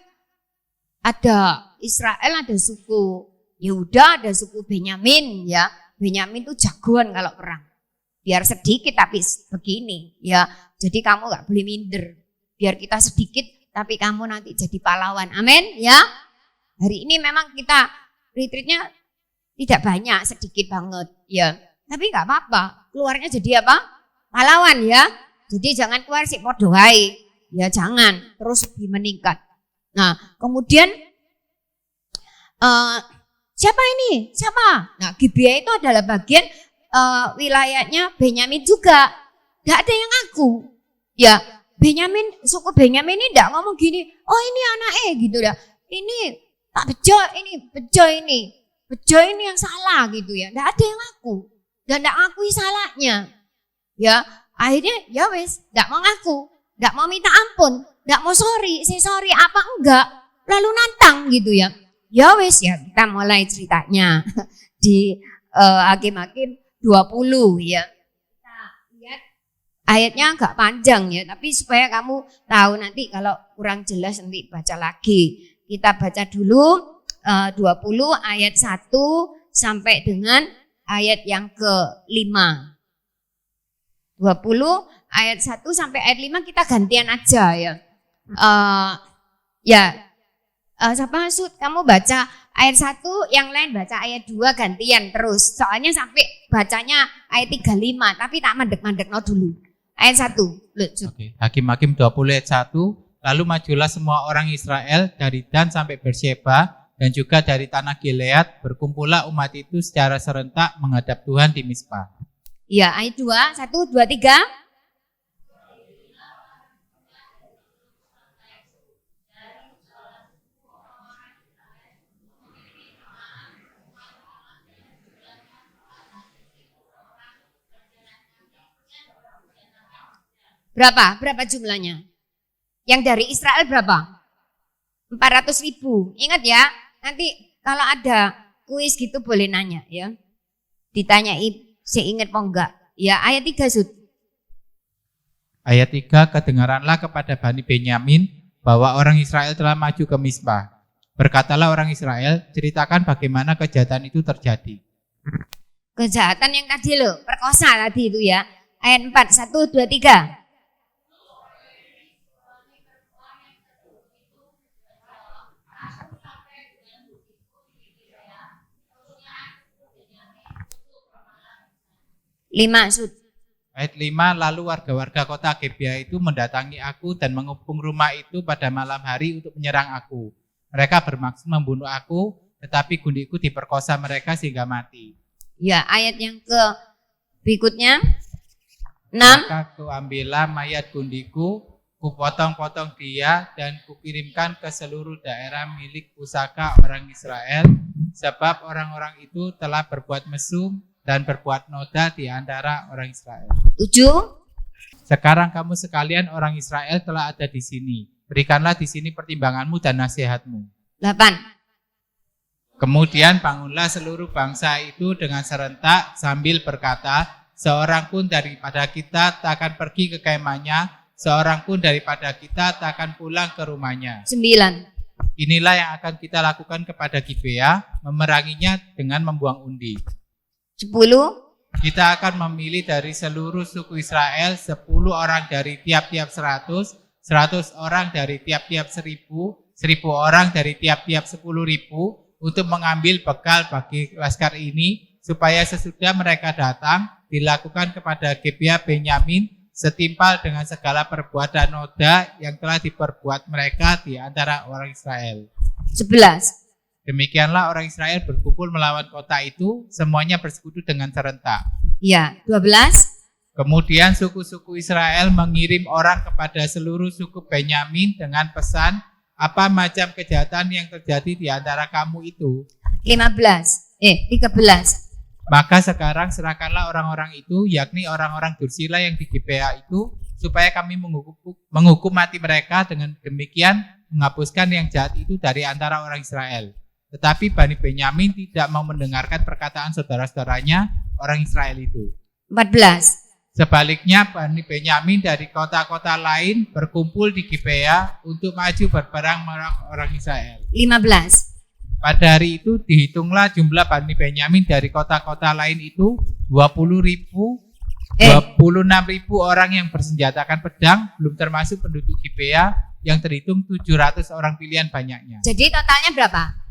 ada Israel, ada suku Yehuda, ada suku Benyamin ya. Benyamin itu jagoan kalau perang. Biar sedikit tapi begini ya. Jadi kamu nggak boleh minder. Biar kita sedikit tapi kamu nanti jadi pahlawan. Amin ya. Hari ini memang kita retreatnya tidak banyak, sedikit banget ya. Tapi nggak apa-apa. Keluarnya jadi apa? Pahlawan ya. Jadi jangan keluar sih podo wae. Ya jangan, terus lebih meningkat. Nah, kemudian siapa ini? Siapa? Nah, Gibea itu adalah bagian wilayahnya Benyamin juga. Gak ada yang ngaku. Ya, Benyamin, suku Benyamin ini enggak ngomong gini, oh ini anaknya gitu ya. Ini tak bejo ini. Bejo ini yang salah gitu ya. Enggak ada yang ngaku. Dan enggak ngakui salahnya. Ya, Akhirnya ya wes, nggak mau ngaku, nggak mau minta ampun, nggak mau sorry apa enggak, lalu nantang gitu ya. Ya wes ya, kita mulai ceritanya di Hakim-Hakim 20 ya. Kita lihat ayatnya agak panjang ya, tapi supaya kamu tahu nanti kalau kurang jelas nanti baca lagi. Kita baca dulu 20 ayat 1 sampai dengan ayat yang ke-5. 20 ayat 1 sampai ayat 5 kita gantian aja ya. Siapa maksud kamu baca ayat 1, yang lain baca ayat 2 gantian terus. Soalnya sampai bacanya ayat 35, tapi tak mandek-mandek dulu. Ayat 1. Oke. Hakim-Hakim 20 ayat 1. Lalu majulah semua orang Israel dari Dan sampai Beersheba dan juga dari tanah Gilead, berkumpullah umat itu secara serentak menghadap Tuhan di Mizpah. Ya, ayat 2, 1, 2, 3. Berapa jumlahnya? Yang dari Israel berapa? 400.000. Ingat ya, nanti kalau ada kuis gitu boleh nanya ya. Ditanyai seingat mau enggak. Ya, ayat 3 Sud. Ayat 3, kedengaranlah kepada Bani Benyamin bahwa orang Israel telah maju ke Mizpah. Berkatalah orang Israel, ceritakan bagaimana kejahatan itu terjadi. Kejahatan yang tadi loh, perkosa tadi itu ya. Ayat 4, 1, 2, 3. Lima Sud. Ayat 5, lalu warga-warga kota Gebea itu mendatangi aku dan mengepung rumah itu pada malam hari untuk menyerang aku. Mereka bermaksud membunuh aku, tetapi gundikku diperkosa mereka sehingga mati. Ya, ayat yang ke berikutnya 6. Maka kuambillah mayat gundiku, kupotong-potong dia dan kukirimkan ke seluruh daerah milik pusaka orang Israel, sebab orang-orang itu telah berbuat mesum dan berbuat noda di antara orang Israel. 7. Sekarang kamu sekalian orang Israel telah ada di sini. Berikanlah di sini pertimbanganmu dan nasihatmu. 8. Kemudian bangunlah seluruh bangsa itu dengan serentak sambil berkata, seorang pun daripada kita tak akan pergi ke kemahnya, seorang pun daripada kita tak akan pulang ke rumahnya. 9. Inilah yang akan kita lakukan kepada Gibea, memeranginya dengan membuang undi. 10. Kita akan memilih dari seluruh suku Israel 10 orang dari tiap-tiap 100, 100 orang dari tiap-tiap 1000, 1000 orang dari tiap-tiap 10.000 untuk mengambil bekal bagi laskar ini, supaya sesudah mereka datang dilakukan kepada Gebea Benyamin setimpal dengan segala perbuatan noda yang telah diperbuat mereka di antara orang Israel. 11. Demikianlah orang Israel berkumpul melawan kota itu, semuanya bersekutu dengan serentak. Ya, 12. Kemudian suku-suku Israel mengirim orang kepada seluruh suku Benyamin dengan pesan, apa macam kejahatan yang terjadi di antara kamu itu? 13. Maka sekarang serahkanlah orang-orang itu, yakni orang-orang Dursila yang di Gibea itu, supaya kami menghukum mati mereka, dengan demikian menghapuskan yang jahat itu dari antara orang Israel. Tetapi Bani Benyamin tidak mau mendengarkan perkataan saudara-saudaranya orang Israel itu. 14. Sebaliknya Bani Benyamin dari kota-kota lain berkumpul di Gibea untuk maju berperang melawan orang Israel. 15. Pada hari itu dihitunglah jumlah Bani Benyamin dari kota-kota lain itu 26.000 orang yang bersenjatakan pedang, belum termasuk penduduk Gibea yang terhitung 700 orang pilihan banyaknya. Jadi totalnya berapa?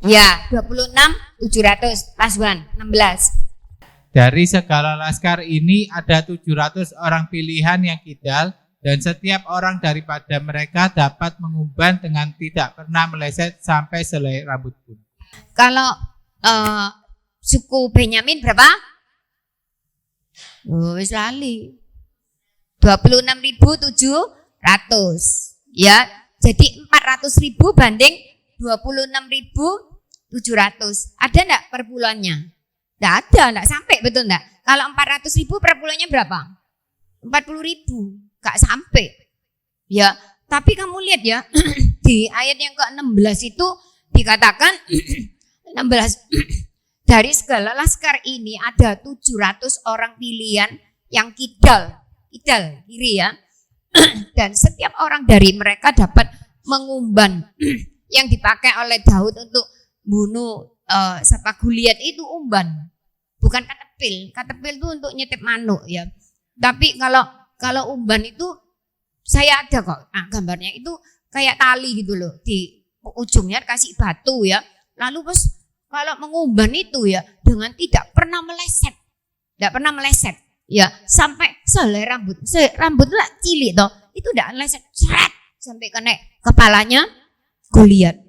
Ya, 26.700 plus 1, 16. Dari segala laskar ini ada 700 orang pilihan yang kidal, dan setiap orang daripada mereka dapat mengumban dengan tidak pernah meleset sampai selai rambut pun. Kalau suku Benyamin berapa? Oh, wis lali. 26.700. Ya, jadi 400.000 banding 26.700. Ada enggak per bulannya? Enggak ada, enggak sampai, betul enggak? Kalau 400.000 per bulannya berapa? 40.000, enggak sampai. Ya, tapi kamu lihat ya, di ayat yang ke-16 itu dikatakan 16 dari segala laskar ini ada 700 orang pilihan yang kidal kiri ya. Dan setiap orang dari mereka dapat mengumban yang dipakai oleh Daud untuk bunuh siapa Goliat itu umban, bukan katepil. Katepil itu untuk nyetip manuk ya. Tapi kalau umban itu saya ada kok. Nah, gambarnya itu kayak tali gitu loh, di ujungnya kasih batu ya. Lalu pas kalau mengumban itu ya dengan tidak pernah meleset ya, sampai selai rambut lah cilik toh, itu udah meleset sampai kena kepalanya Goliat.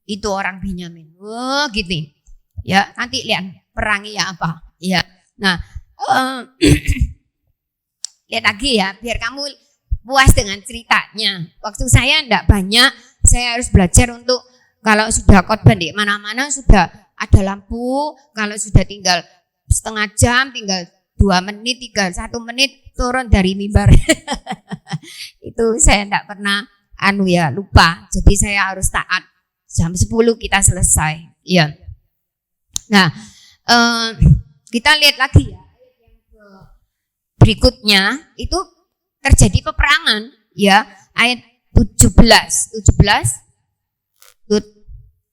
Itu orang Benyamin. Oh gitu ya, nanti lihat perangnya apa ya. Nah lihat lagi ya, biar kamu puas dengan ceritanya. Waktu saya enggak banyak, saya harus belajar untuk kalau sudah khotbah di mana-mana sudah ada lampu, kalau sudah tinggal setengah jam, tinggal 2 menit, tinggal 1 menit turun dari mimbar. Itu saya enggak pernah lupa. Jadi saya harus taat. Jam 10 kita selesai. Iya. Nah, kita lihat lagi ya. Berikutnya itu terjadi peperangan ya, ayat 17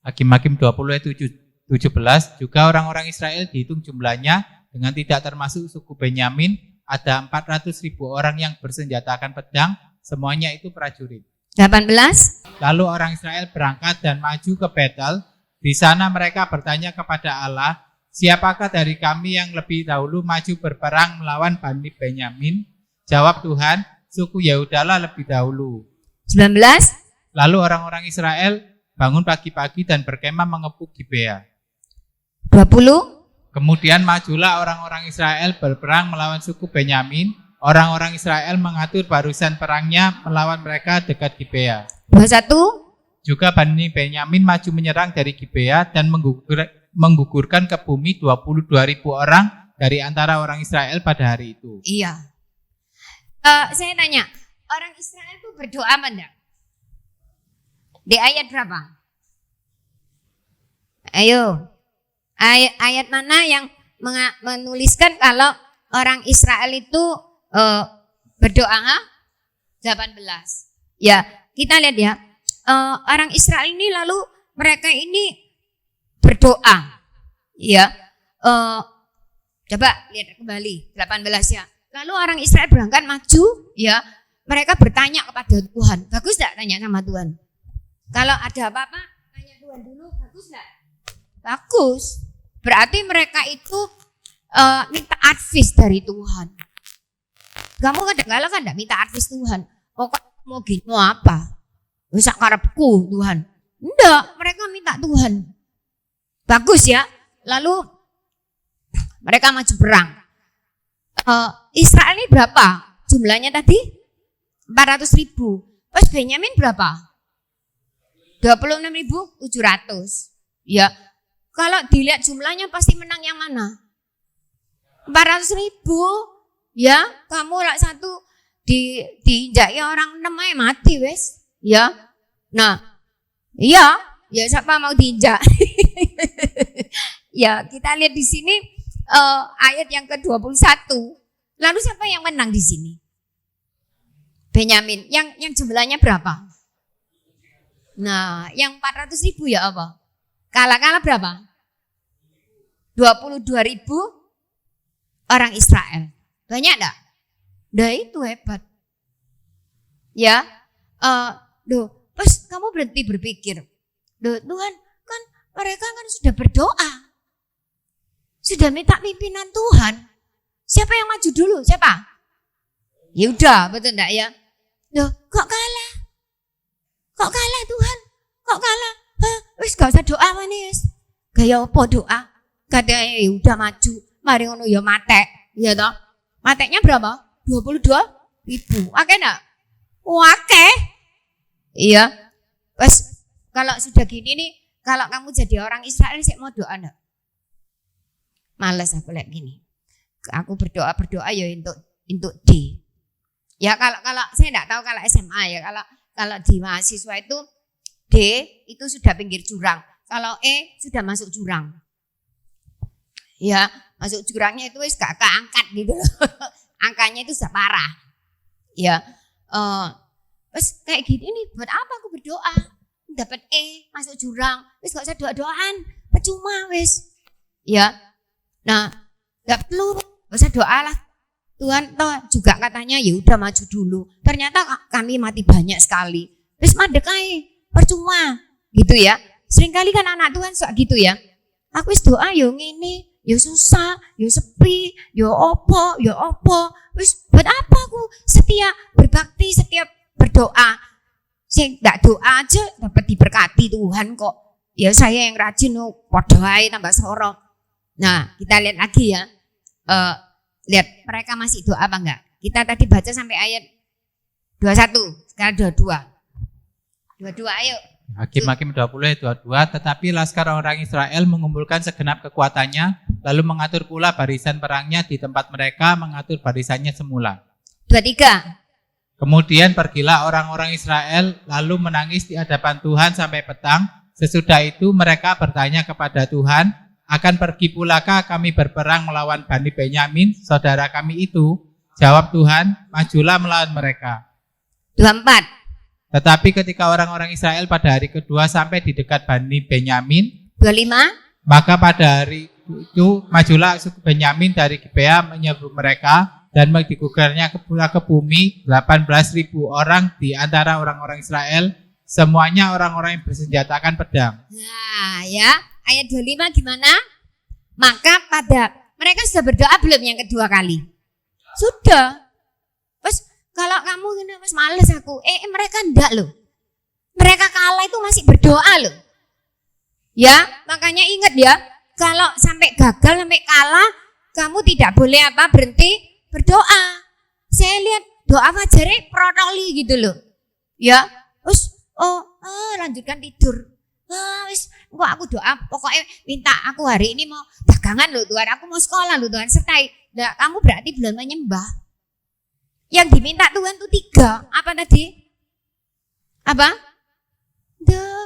Hakim-Hakim 20 ayat 17, juga orang-orang Israel dihitung jumlahnya dengan tidak termasuk suku Benyamin, ada 400.000 orang yang bersenjatakan pedang, semuanya itu prajurit. 18. Lalu orang Israel berangkat dan maju ke Betel. Di sana mereka bertanya kepada Allah, siapakah dari kami yang lebih dahulu maju berperang melawan Bani Benyamin? Jawab Tuhan, suku Yahudalah lebih dahulu. 19. Lalu orang-orang Israel bangun pagi-pagi dan berkemah mengepung Gibea. 20. Kemudian majulah orang-orang Israel berperang melawan suku Benyamin. Orang-orang Israel mengatur barisan perangnya melawan mereka dekat Gibea. 21. Juga Bani Benyamin maju menyerang dari Gibea dan menggugurkan ke bumi 22.000 orang dari antara orang Israel pada hari itu. Iya. Saya tanya, orang Israel itu berdoa apa enggak? Di ayat berapa? Ayo. Ayat mana yang menuliskan kalau orang Israel itu berdoa? 18. Ya, kita lihat ya. Orang Israel ini lalu mereka ini berdoa. Ya. Coba lihat kembali 18 ya. Lalu orang Israel berangkat maju, ya. Mereka bertanya kepada Tuhan. Bagus enggak tanya sama Tuhan? Kalau ada apa-apa, tanya Tuhan dulu, bagus enggak? Bagus. Berarti mereka itu minta advice dari Tuhan. Kamu kadang-kadang kan enggak minta advice Tuhan. Pokok mau gini, mau apa? Wis karepku Tuhan. Enggak, mereka minta Tuhan. Bagus ya. Lalu mereka maju perang. Israel ini berapa? Jumlahnya tadi 400.000. Pas Benyamin berapa? 26.700. Ya. Kalau dilihat jumlahnya pasti menang yang mana? 400.000. Ya, kamu lah satu diinjaki orang 6 aja mati wes. Ya. Nah, iya, ya siapa mau diinjak? Ya, kita lihat di sini ayat yang ke-21. Lalu siapa yang menang di sini? Benyamin. Yang jumlahnya berapa? Nah, yang 400.000 ya apa? Kalah berapa? 22.000 orang Israel. Banyak enggak? Nah, itu hebat. Ya. Pas kamu berhenti berpikir. Tuhan, kan mereka kan sudah berdoa. Sudah minta pimpinan Tuhan. Siapa yang maju dulu? Siapa? Ya udah, betul enggak ya? Kok kalah? Kok kalah Tuhan? Kok kalah? Wis gak usah doa manis wis. Gaya apa doa? Katanya ya udah maju. Mari ngono ya matek, ya toh. Mateknya berapa? 22.000. Akeh enggak? Akeh. Iya. Pas kalau sudah gini nih, kalau kamu jadi orang Israel sih mau doa enggak? males aku lihat gini. Aku berdoa ya untuk D. Ya kalau saya enggak tahu kalau SMA ya, kalau di mahasiswa itu D itu sudah pinggir jurang. Kalau E sudah masuk jurang. Ya, masuk jurangnya itu wis gak keangkat gitu loh. Angkanya itu sudah parah. Ya. Wis kayak gini nih, buat apa aku berdoa? Dapat E, masuk jurang. Wis gak usah doa-doaan, percuma wis. Ya. Nah, enggak perlu, gak usah doa lah. Tuhan toh juga katanya ya udah maju dulu. Ternyata kami mati banyak sekali. Wis mandek ae, percuma. Gitu ya. Seringkali kan anak Tuhan suka gitu ya. Aku wis doa yo ngene, yo susah, yo sepi, yo opo. Wis buat apa aku setia berbakti, setiap berdoa. Saya enggak doa aja dapat diberkati Tuhan kok. Ya saya yang rajin padha ae tambah sorok. Nah, kita lihat lagi ya. Lihat mereka masih doa apa enggak? Kita tadi baca sampai ayat 21, sekarang 22. 22 ayo. Hakim-Hakim 20 22, tetapi laskar orang Israel mengumpulkan segenap kekuatannya, lalu mengatur pula barisan perangnya di tempat mereka mengatur barisannya semula. 23. Kemudian pergilah orang-orang Israel lalu menangis di hadapan Tuhan sampai petang. Sesudah itu mereka bertanya kepada Tuhan, akan pergi pulakah kami berperang melawan Bani Benyamin, saudara kami itu? Jawab Tuhan, majulah melawan mereka. 24. Tetapi ketika orang-orang Israel pada hari kedua sampai di dekat Bani Benyamin, 25. maka pada hari itu majulah suku Benyamin dari Gibea menyerbu mereka dan digugarnya pula ke bumi 18.000 orang di antara orang-orang Israel, semuanya orang-orang yang bersenjatakan pedang. Nah ya, ayat 25 gimana? Maka pada mereka sudah berdoa belum yang kedua kali? Sudah. Terus kalau kamu gini, mas males aku. Mereka enggak loh. Mereka kalah itu masih berdoa loh. Ya, makanya ingat ya, kalau sampai gagal, sampai kalah, kamu tidak boleh berhenti berdoa. Saya lihat doa fajarnya protoli gitu loh. Ya, terus lanjutkan tidur. Wis, kok aku doa, pokoknya minta aku hari ini mau dagangan loh Tuhan, aku mau sekolah loh Tuhan, sertai. Nah, kamu berarti belum menyembah. Yang diminta Tuhan tuh 3. Apa tadi? Apa?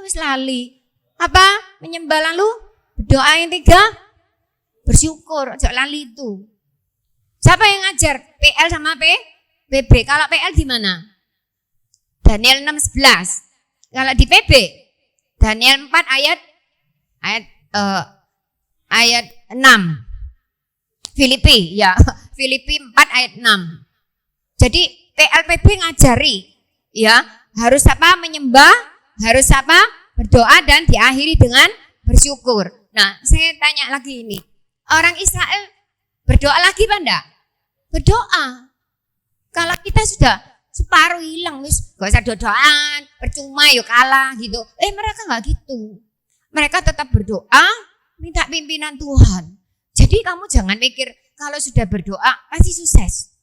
Wis lali. Apa? Menyembah lalu berdoa yang 3. Bersyukur, jangan lali itu. Siapa yang ngajar? PL sama PB. Kalau PL di mana? Daniel 6:11. Kalau di PB Daniel 4 ayat 6. Filipi ya, Filipi 4 ayat 6. Jadi PLPB ngajari ya, harus menyembah, harus berdoa dan diakhiri dengan bersyukur. Nah, saya tanya lagi ini. Orang Israel berdoa lagi apa enggak? Berdoa. Kalau kita sudah separuh hilang, wis gak usah doaan, percuma yuk kalah gitu. Mereka nggak gitu. Mereka tetap berdoa, minta pimpinan Tuhan. Jadi kamu jangan mikir kalau sudah berdoa pasti sukses,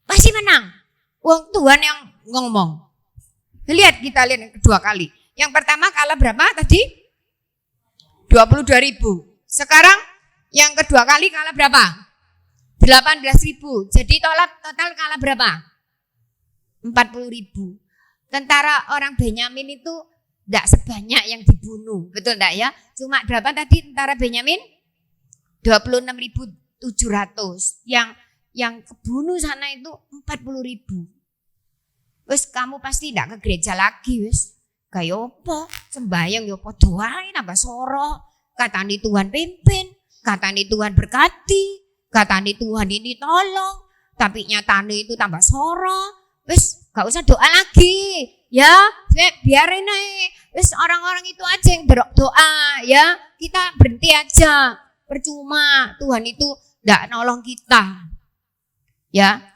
pasti menang. Wong Tuhan yang ngomong. Kita lihat yang kedua kali. Yang pertama kalah berapa tadi? 22.000. Sekarang yang kedua kali kalah berapa? 18.000. Jadi total kalah berapa? 40.000. Tentara orang Benyamin itu tidak sebanyak yang dibunuh, betul enggak ya? Cuma berapa tadi tentara Benyamin? 26.700. Yang kebunuh sana itu 40.000. Wes kamu pasti tidak ke gereja lagi wes. Kayak apa? Sembayang yo apa doain nambah soro. Katani Tuhan pimpin, katani Tuhan berkati, katani Tuhan ini tolong, tapi nyatane itu tambah soro. Wes gak usah doa lagi. Ya, biarin aja. Wes orang-orang itu aja yang berdoa ya. Kita berhenti aja. Percuma, Tuhan itu enggak nolong kita. Ya.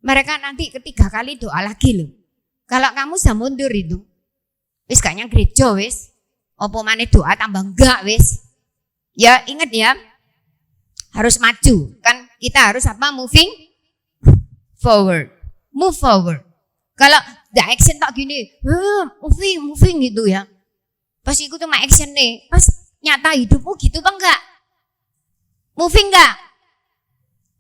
Mereka nanti ketiga kali doa lagi loh. Kalau kamu sudah mundur itu, wis kayaknya gereja wis. Apa maneh doa tambah enggak wis. Ya, ingat ya. Harus maju. Kan kita harus moving forward. Move forward. Kalau enggak action tak gini, moving gitu ya. Pas ikut cuma action nih, pas nyata hidupmu gitu apa enggak? Moving enggak?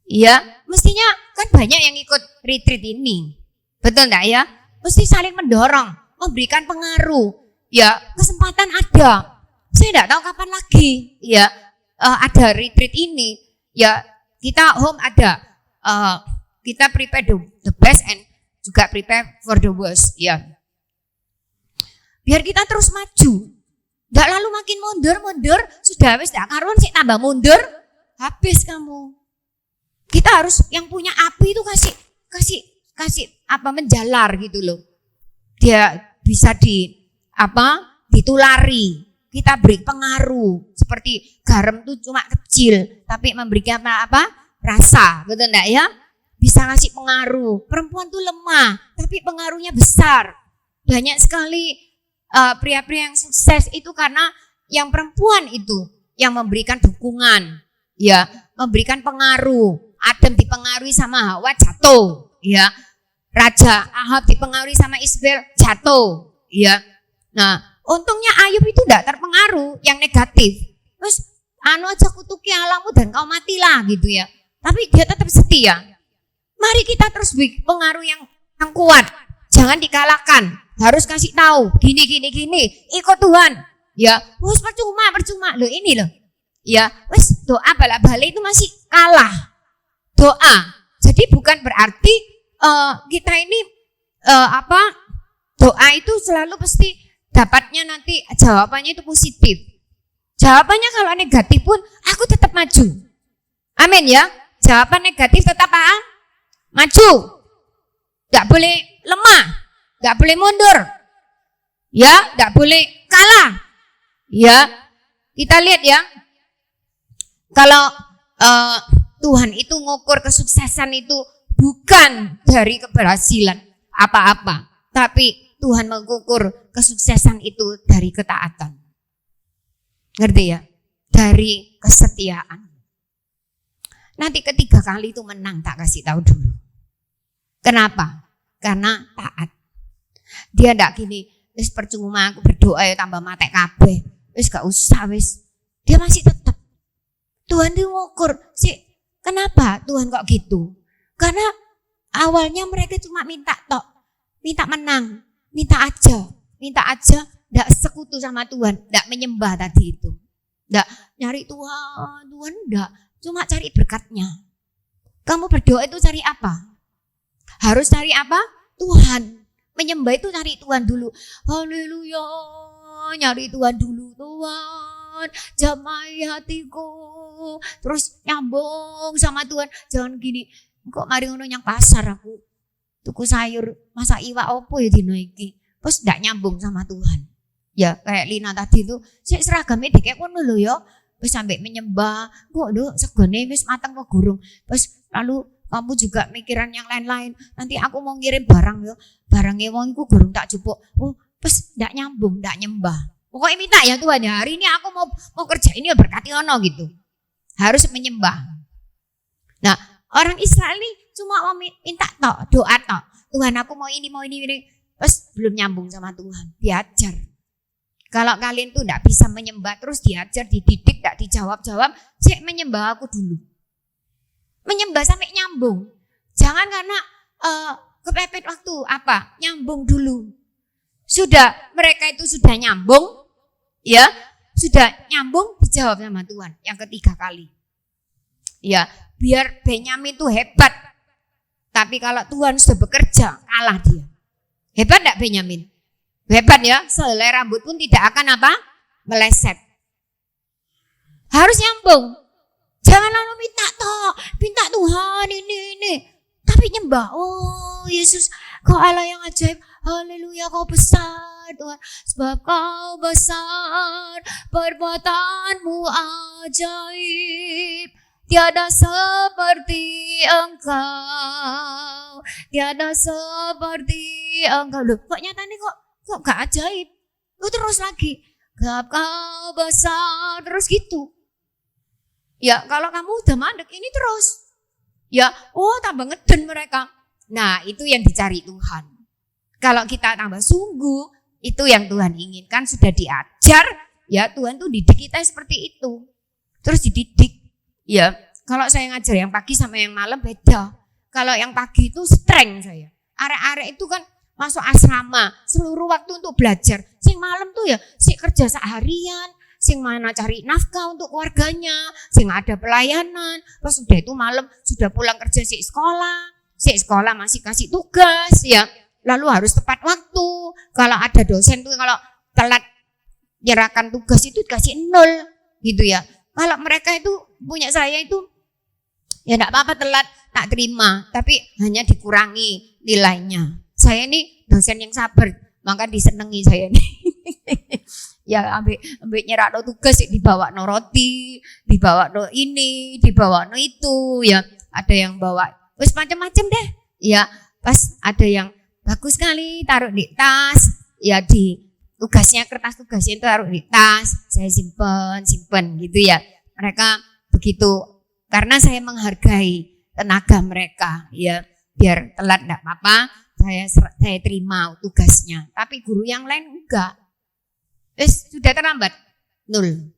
Ya, mestinya kan banyak yang ikut retreat ini. Betul enggak ya? Mesti saling mendorong, memberikan pengaruh. Ya, kesempatan ada. Saya enggak tahu kapan lagi ya ada retreat ini. Ya, kita home ada. Kita prepare the best and juga prepare for the worst. Ya. Biar kita terus maju. Enggak lalu makin mundur, sudah wis enggak karuan sik tambah mundur, habis kamu. Kita harus yang punya api itu kasih menjalar gitu loh. Dia bisa ditulari. Kita beri pengaruh seperti garam itu cuma kecil tapi memberikan rasa, betul enggak ya? Bisa ngasih pengaruh. Perempuan tuh lemah tapi pengaruhnya besar. Banyak sekali pria-pria yang sukses itu karena yang perempuan itu yang memberikan dukungan, ya, memberikan pengaruh. Adam dipengaruhi sama Hawa jatuh, ya. Raja Ahab dipengaruhi sama Isabel jatuh, ya. Nah, untungnya Ayub itu tidak terpengaruh yang negatif. Terus aja kutuki Allahmu dan kau matilah gitu ya. Tapi dia tetap setia. Mari kita terus pengaruh yang kuat. Jangan dikalahkan. Harus kasih tahu gini. Ikut Tuhan. Ya, wes percuma. Loh ini loh. Ya, wes doa bala-bala itu masih kalah. Doa. Jadi bukan berarti kita ini doa itu selalu pasti dapatnya nanti jawabannya itu positif. Jawabannya kalau negatif pun aku tetap maju. Amin ya. Jawaban negatif tetap maju. Gak boleh lemah, gak boleh mundur. Ya, gak boleh kalah. Ya. Kita lihat ya. Kalau Tuhan itu ngukur kesuksesan itu bukan dari keberhasilan apa-apa, tapi Tuhan mengukur kesuksesan itu dari ketaatan. Ngerti ya? Dari kesetiaan. Nanti ketiga kali itu menang, tak kasih tahu dulu. Kenapa? Karena taat. Dia ndak gini, wis percuma aku berdoa ya tambah mate kabeh. Wis gak usah wis. Dia masih tetap. Tuhan itu ngukur sih. Kenapa Tuhan kok gitu? Karena awalnya mereka cuma minta menang, minta aja, ndak sekutu sama Tuhan, ndak menyembah tadi itu, ndak nyari Tuhan ndak, cuma cari berkatnya. Kamu berdoa itu cari apa? Harus cari apa? Tuhan. Menyembah itu cari Tuhan dulu. Haleluya, nyari Tuhan dulu. Tuhan, jamai hatiku. Terus nyambung sama Tuhan. Jangan gini, kok mari ngono nyang pasar aku tuku sayur masak iwak opo ya dino iki. Terus ndak nyambung sama Tuhan. Ya kayak Lina tadi itu, sik seragamnya dikek ngono lho ya. Wis sampai menyembah, kok lho segone wis mateng kok gurung. Terus lalu kamu juga mikiran yang lain-lain. Nanti aku mau ngirim barang ya. Barangnya wong iku gurung tak jupuk. Oh, terus ndak nyambung, ndak nyembah. Pokoknya minta ya Tuhan ya, hari ini aku mau kerja ini ya berkati ono gitu. Harus menyembah. Nah, orang Israel ini cuma mau minta doa tok. Tuhan aku mau ini. Terus belum nyambung sama Tuhan. Diajar. Kalau kalian tuh enggak bisa menyembah terus diajar, dididik, enggak dijawab-jawab, sik menyembah aku dulu. Menyembah sampai nyambung. Jangan karena kepepet waktu nyambung dulu. Mereka itu sudah nyambung, ya, sudah nyambung dijawab sama Tuhan yang ketiga kali. Ya, biar Benyamin itu hebat. Tapi kalau Tuhan sudah bekerja, kalah dia. Hebat enggak Benyamin? Hebat ya, selai rambut pun tidak akan meleset. Harus nyambung. Jangan lalu minta Tuhan ini. Tapi nyembah, oh Yesus, kau Allah yang ajaib. Haleluya, kau besar Tuhan. Sebab kau besar, perbuatanmu ajaib. Tiada seperti engkau. Tiada seperti engkau. Loh, kok nyatanya kok gak ajaib? Terus lagi. Sebab kau besar, terus gitu. Ya, kalau kamu udah mandek ini terus. Ya, tambah ngeden mereka. Nah, itu yang dicari Tuhan. Kalau kita tambah sungguh, itu yang Tuhan inginkan. Sudah diajar, ya Tuhan tuh didik kita seperti itu. Terus dididik. Ya, kalau saya ngajar yang pagi sama yang malam beda. Kalau yang pagi itu strength saya. Arek-arek itu kan masuk asrama, seluruh waktu untuk belajar. Sing malam tuh ya, sing kerja seharian, sing mana cari nafkah untuk keluarganya, sing ada pelayanan. Terus udah itu malam sudah pulang kerja si sekolah masih kasih tugas ya. Lalu harus tepat waktu. Kalau ada dosen tuh kalau telat nyerahkan tugas itu dikasih 0 gitu ya. Kalau mereka itu punya saya itu ya enggak apa-apa telat tak terima, tapi hanya dikurangi nilainya. Saya ini dosen yang sabar, maka disenengi saya nih. Ya ambil nyerah tugas dibawa no roti, dibawa no ini, dibawa no itu ya. Ada yang bawa wis macam-macam deh. Ya, pas ada yang bagus sekali taruh di tas, ya di tugasnya kertas tugasnya itu taruh di tas, saya simpen gitu ya. Mereka begitu karena saya menghargai tenaga mereka ya, biar telat enggak apa-apa, saya terima tugasnya. Tapi guru yang lain enggak. Sudah terlambat 0.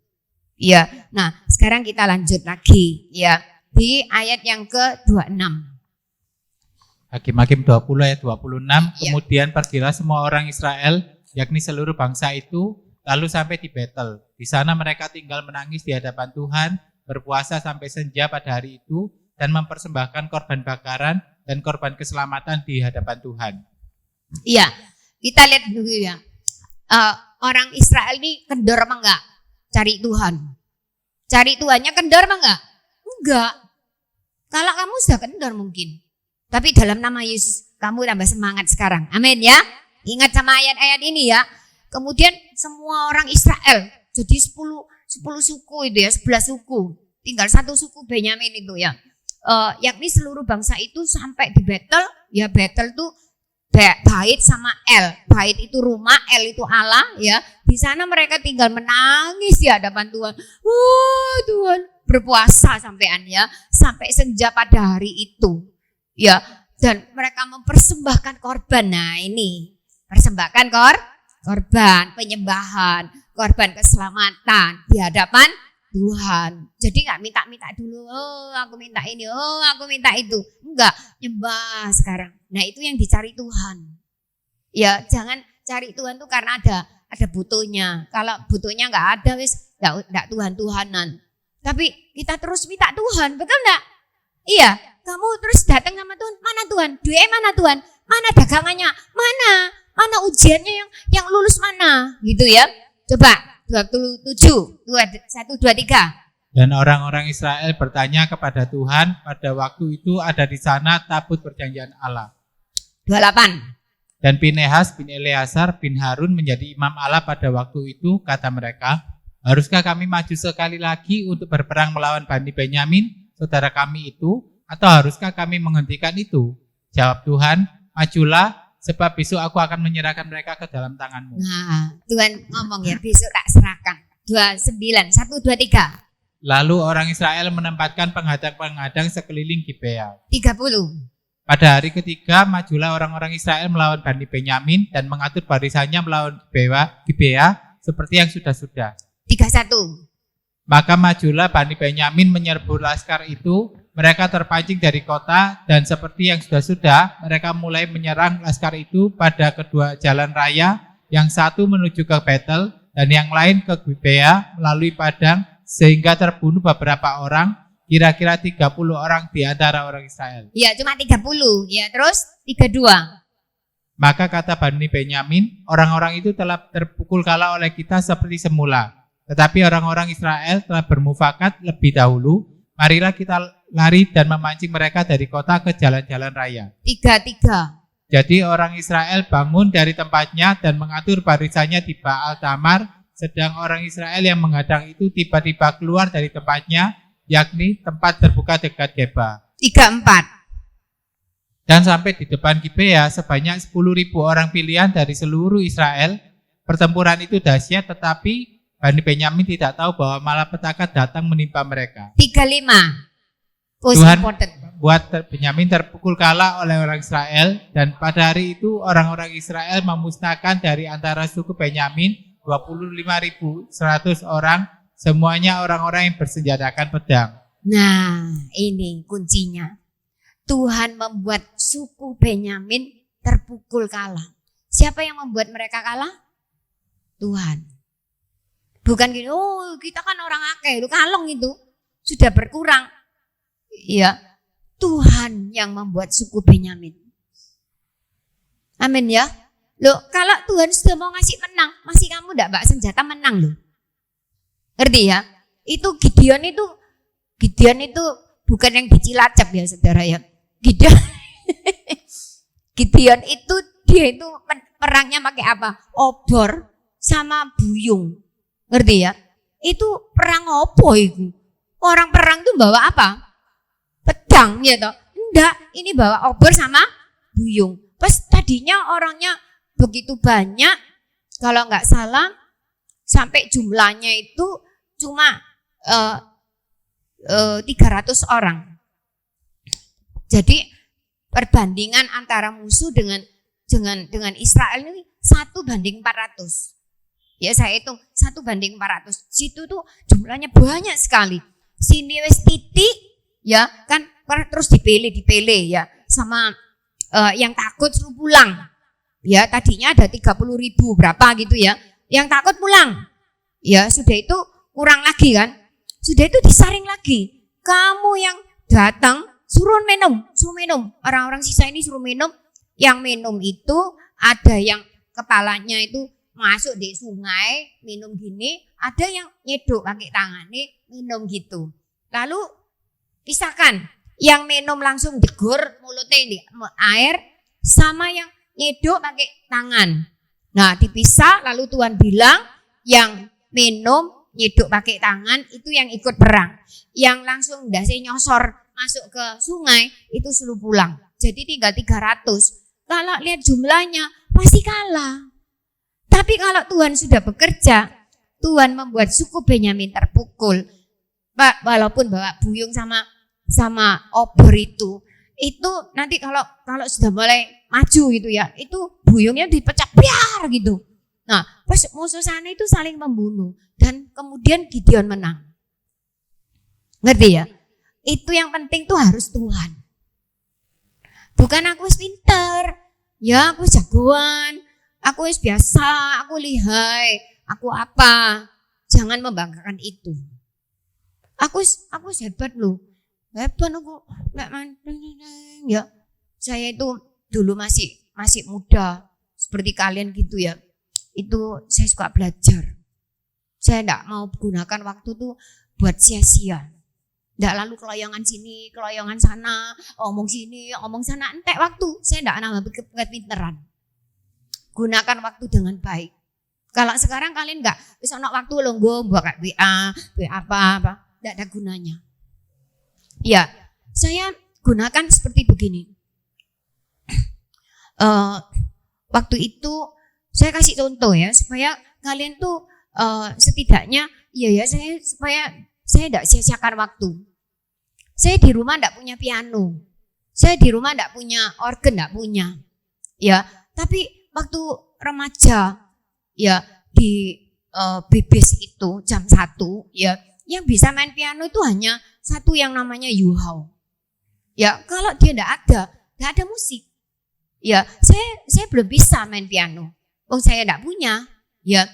Ya. Nah, sekarang kita lanjut lagi ya di ayat yang ke-26. Hakim-Hakim 20 ayat 26, Ya. kemudian pergilah semua orang Israel, yakni seluruh bangsa itu, lalu sampai di Betel. Di sana mereka tinggal menangis di hadapan Tuhan, berpuasa sampai senja pada hari itu, dan mempersembahkan korban bakaran dan korban keselamatan di hadapan Tuhan. Iya, kita lihat dulu ya. Orang Israel ini kendor apa enggak? Cari Tuhan. Cari Tuhannya kendor apa enggak? Enggak. Kalau kamu sudah kendor mungkin. Tapi dalam nama Yesus, kamu tambah semangat sekarang. Amin ya. Ingat sama ayat-ayat ini ya. Kemudian semua orang Israel, jadi 10 suku itu ya, 11 suku. Tinggal satu suku Benyamin itu ya. Yakni seluruh bangsa itu sampai di Betel. Ya Betel tuh bait sama El. Bait itu rumah, El itu Allah ya. Di sana mereka tinggal menangis di hadapan Tuhan. Wah Tuhan, berpuasa sampean ya, sampai senja pada hari itu. Ya, dan mereka mempersembahkan korban. Nah, ini persembahkan korban penyembahan, korban keselamatan di hadapan Tuhan. Jadi enggak minta-minta dulu, oh aku minta ini, oh aku minta itu. Enggak, nyembah sekarang. Nah, itu yang dicari Tuhan. Ya, jangan cari Tuhan tuh karena ada butuhnya. Kalau butuhnya enggak ada wis enggak Tuhan-Tuhanan. Tapi kita terus minta Tuhan, betul enggak? Iya, kamu terus datang sama Tuhan, mana Tuhan? Duitnya mana Tuhan? Mana dagangannya? Mana ujiannya yang lulus mana? Gitu ya. Coba 27, 1, 2, 3. Dan orang-orang Israel bertanya kepada Tuhan, pada waktu itu ada di sana tabut perjanjian Allah. 28. Dan Pinehas bin Eleazar bin Harun menjadi imam Allah pada waktu itu, kata mereka, haruskah kami maju sekali lagi untuk berperang melawan Bani Benyamin, saudara kami itu, atau haruskah kami menghentikan itu? Jawab Tuhan, majulah, sebab besok aku akan menyerahkan mereka ke dalam tanganmu. Nah, Tuhan ngomong ya, besok tak serahkan. 29, 1, 2, 3. Lalu orang Israel menempatkan penghadang-penghadang sekeliling Gibea. 30. Pada hari ketiga, majulah orang-orang Israel melawan Bani Benyamin dan mengatur barisannya melawan Gibea seperti yang sudah-sudah. 31. Maka majulah Bani Benyamin menyerbu laskar itu, mereka terpancing dari kota dan seperti yang sudah-sudah, mereka mulai menyerang laskar itu pada kedua jalan raya, yang satu menuju ke Betel dan yang lain ke Gibea melalui padang, sehingga terbunuh beberapa orang, kira-kira 30 orang di antara orang Israel. Ya, cuma 30. Ya, terus 32. Maka kata Bani Benyamin, orang-orang itu telah terpukul kalah oleh kita seperti semula. Tetapi orang-orang Israel telah bermufakat lebih dahulu. Marilah kita lari dan memancing mereka dari kota ke jalan-jalan raya. 33. Jadi orang Israel bangun dari tempatnya dan mengatur barisannya di Baal Tamar. Sedang orang Israel yang menghadang itu tiba-tiba keluar dari tempatnya, yakni tempat terbuka dekat Geba. 34. Dan sampai di depan Gibea sebanyak 10.000 orang pilihan dari seluruh Israel. Pertempuran itu dahsyat, tetapi Bani Benyamin tidak tahu bahwa malapetaka datang menimpa mereka. 35. Tuhan Important. buat Benyamin terpukul kalah oleh orang Israel, dan pada hari itu orang-orang Israel memusnahkan dari antara suku Benyamin 25.100 orang, semuanya orang-orang yang bersenjatakan pedang. Nah, ini kuncinya. Tuhan membuat suku Benyamin terpukul kalah. Siapa yang membuat mereka kalah? Tuhan. Bukan gini, oh kita kan orang akeh, itu kalong itu sudah berkurang. Ya, Tuhan yang membuat suku Benyamin. Amin ya. Loh, kalau Tuhan sudah mau ngasih menang, masih kamu enggak bawa senjata menang loh. Ngerti ya? Itu Gideon itu bukan yang di Cilacap ya saudara ya. Gideon itu dia itu perangnya pakai apa? Obor sama buyung. Ngerti ya? Itu perang opo itu? Orang perang itu bawa apa? Pedang ya toh? Enggak, ini bawa obor sama buyung. Pas tadinya orangnya begitu banyak, kalau nggak salah sampai jumlahnya itu cuma 300 orang. Jadi perbandingan antara musuh dengan Israel ini 1:400. Ya saya hitung 1:400. Situ tuh jumlahnya banyak sekali. Sini wes titik ya kan terus dipilih ya sama yang takut suruh pulang. Ya tadinya ada 30.000 berapa gitu ya. Yang takut pulang. Ya sudah itu kurang lagi kan. Sudah itu disaring lagi. Kamu yang datang suruh minum. Orang-orang sisa ini suruh minum. Yang minum itu ada yang kepalanya itu masuk di sungai, minum gini, ada yang nyeduk pakai tangan nih, minum gitu. Lalu pisahkan, yang minum langsung digur mulutnya di air, sama yang nyeduk pakai tangan. Nah dipisah, lalu Tuhan bilang, yang minum nyeduk pakai tangan itu yang ikut perang. Yang langsung dasi nyosor masuk ke sungai itu suruh pulang. Jadi tinggal 300. Kalau lihat jumlahnya pasti kalah. Tapi kalau Tuhan sudah bekerja, Tuhan membuat suku Benyamin terpukul. Walaupun bawa buyung sama obor itu nanti kalau sudah mulai maju gitu ya, itu buyungnya dipecah biar gitu. Nah, pas musuh sana itu saling membunuh dan kemudian Gideon menang. Ngerti ya? Itu yang penting tuh harus Tuhan. Bukan aku pinter, ya aku jagoan, aku biasa, aku lihai, aku apa. Jangan membanggakan itu. Aku hebat loh. Hebat aku. Ya, saya itu dulu masih muda seperti kalian gitu ya. Itu saya suka belajar. Saya enggak mau gunakan waktu tuh buat sia-sia. Enggak lalu keloyongan sini, keloyongan sana, omong sini, omong sana, entek waktu. Saya enggak nambah kepinteran. Gunakan waktu dengan baik. Kalau sekarang kalian enggak bisa ono waktu longgo buat WA apa, enggak ada gunanya. Ya, saya gunakan seperti begini. Waktu itu saya kasih contoh ya supaya kalian tuh setidaknya supaya saya tidak sia-siakan waktu. Saya di rumah tidak punya piano. Saya di rumah tidak punya organ, tidak punya. Ya, tapi waktu remaja ya di BBS itu jam 1 ya, yang bisa main piano itu hanya satu yang namanya Yuhao. Ya, kalau dia tidak ada musik. Ya, saya belum bisa main piano. Saya tidak punya. Ya,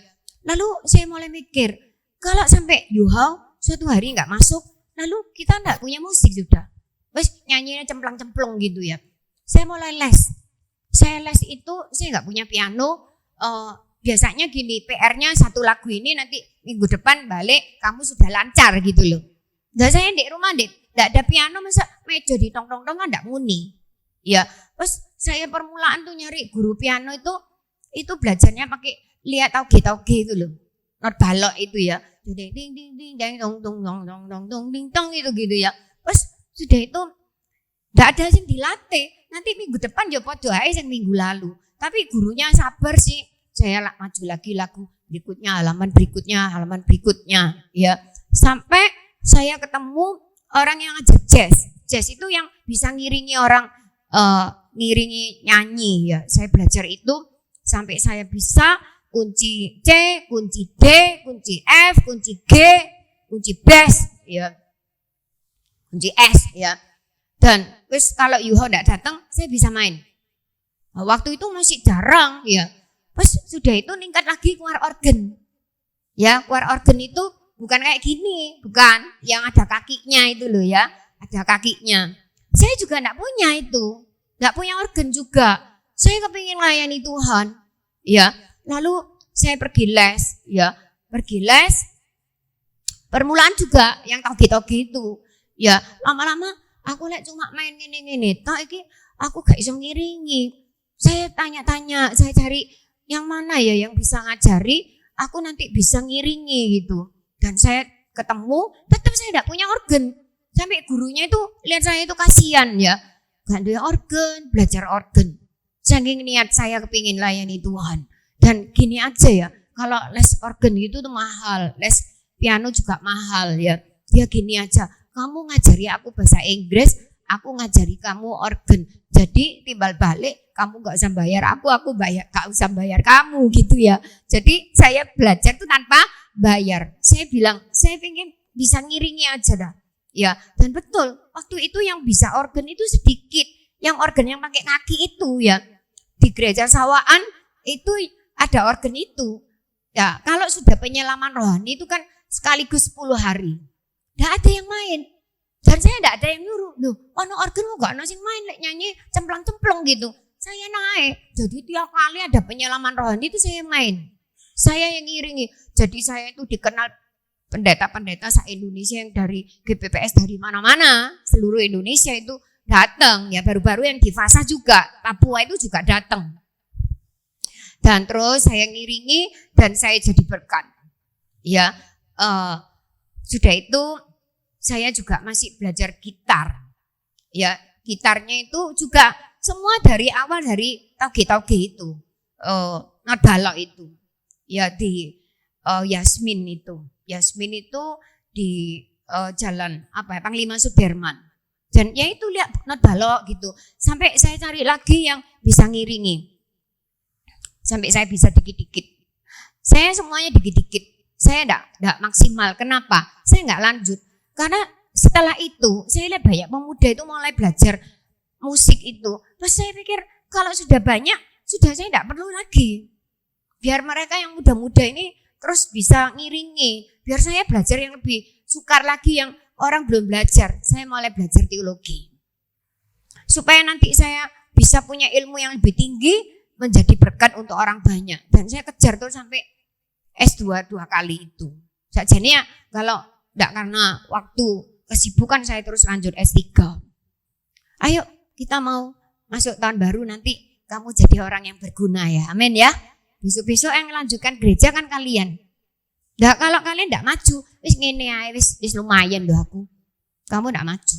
lalu saya mulai mikir, kalau sampai Yuhao suatu hari nggak masuk, lalu kita nggak punya musik sudah. Wes nyanyinya cemplang-cemplung gitu ya. Saya mulai les. Saya les itu saya nggak punya piano. Biasanya gini, PR-nya satu lagu ini nanti minggu depan balik kamu sudah lancar gitu loh. Nah saya di rumah nggak ada piano, masa meja di tong-tong-tong kan nggak muni. Ya, terus saya permulaan tuh nyari guru piano itu belajarnya pakai lihat tauge itu loh. Not balok itu ya. Ding ding ding ding ding dong dong dong dong dong dong ding dong gitu ya. Terus sudah itu enggak ada yang dilatih. Nanti minggu depan ya padha ae sing minggu lalu. Tapi gurunya sabar sih. Saya maju lagi lagu berikutnya, halaman berikutnya ya. Sampai saya ketemu orang yang ngajar jazz. Jazz itu yang bisa ngiringi orang ngiringi nyanyi ya. Saya belajar itu sampai saya bisa kunci C, kunci D, kunci F, kunci G, kunci bass ya. kunci es ya. Dan wis kalau Yuho ndak datang, saya bisa main. Nah, waktu itu masih jarang ya. Pas sudah itu meningkat lagi keluar organ. Ya, keluar organ itu bukan kayak gini, bukan yang ada kakinya itu loh ya, ada kakinya. Saya juga ndak punya itu, ndak punya organ juga. Saya kepingin layani Tuhan, ya. Lalu saya pergi les, ya, pergi les. Permulaan juga yang togi-togi itu, ya. Lama-lama aku lihat cuma main gini-gini, toh iki aku gak bisa ngiringi. Saya tanya-tanya, saya cari yang mana ya yang bisa ngajari, aku nanti bisa ngiringi gitu. Dan saya ketemu, tetap saya tidak punya organ. Sampai gurunya itu lihat saya itu kasihan ya, gak ada organ, belajar organ. Saking niat saya kepingin layani Tuhan. Dan gini aja ya, kalau les organ itu tuh mahal, les piano juga mahal ya. Dia gini aja, kamu ngajari aku bahasa Inggris, aku ngajari kamu organ. Jadi timbal balik, kamu gak usah bayar aku bayar, gak usah bayar kamu gitu ya. Jadi saya belajar tuh tanpa bayar. Saya bilang, saya pengen bisa ngiringi aja dah. Ya, dan betul, waktu itu yang bisa organ itu sedikit. Yang organ yang pakai kaki itu ya. Di gereja Sawaan itu ada organ itu. Ya, kalau sudah penyelaman rohani itu kan sekaligus 10 hari. Tidak ada yang main. Dan saya tidak ada yang nyuruh. Loh, ono organ kok ono sing main lek nyanyi cemplung-cemplung gitu. Saya naik. Jadi tiap kali ada penyelaman rohani itu saya main. Saya yang ngiringi. Jadi saya itu dikenal pendeta-pendeta se-Indonesia yang dari GPPS dari mana-mana. Seluruh Indonesia itu datang. Ya baru-baru yang di Fasa juga. Papua itu juga datang. Dan terus saya ngiringi dan saya jadi berkat. Ya, sudah itu saya juga masih belajar gitar. Ya, gitarnya itu juga semua dari awal dari toge-toge itu. Not balok itu. Ya di Yasmin itu. Yasmin itu di jalan apa ya, Panglima Sudirman. Dan ya itu lihat not balok gitu. Sampai saya cari lagi yang bisa ngiringi. Sampai saya bisa dikit-dikit. Saya semuanya dikit-dikit. Saya enggak maksimal. Kenapa? Saya enggak lanjut. Karena setelah itu saya lihat banyak pemuda itu mulai belajar musik itu. Terus saya pikir kalau sudah banyak, sudah saya tidak perlu lagi. Biar mereka yang muda-muda ini terus bisa ngiringi. Biar saya belajar yang lebih sukar lagi yang orang belum belajar. Saya mulai belajar teologi. Supaya nanti saya bisa punya ilmu yang lebih tinggi, menjadi berkat untuk orang banyak. Dan saya kejar tuh sampai S2 2 kali itu. Sajanya kalau enggak karena waktu kesibukan saya terus lanjut S3. Ayo kita mau masuk tahun baru nanti kamu jadi orang yang berguna ya. Amin ya. Besok-besok yang melanjutkan gereja kan kalian. Nah, kalau kalian enggak maju, wis ngene ae wis lumayan loh aku. Kamu enggak maju.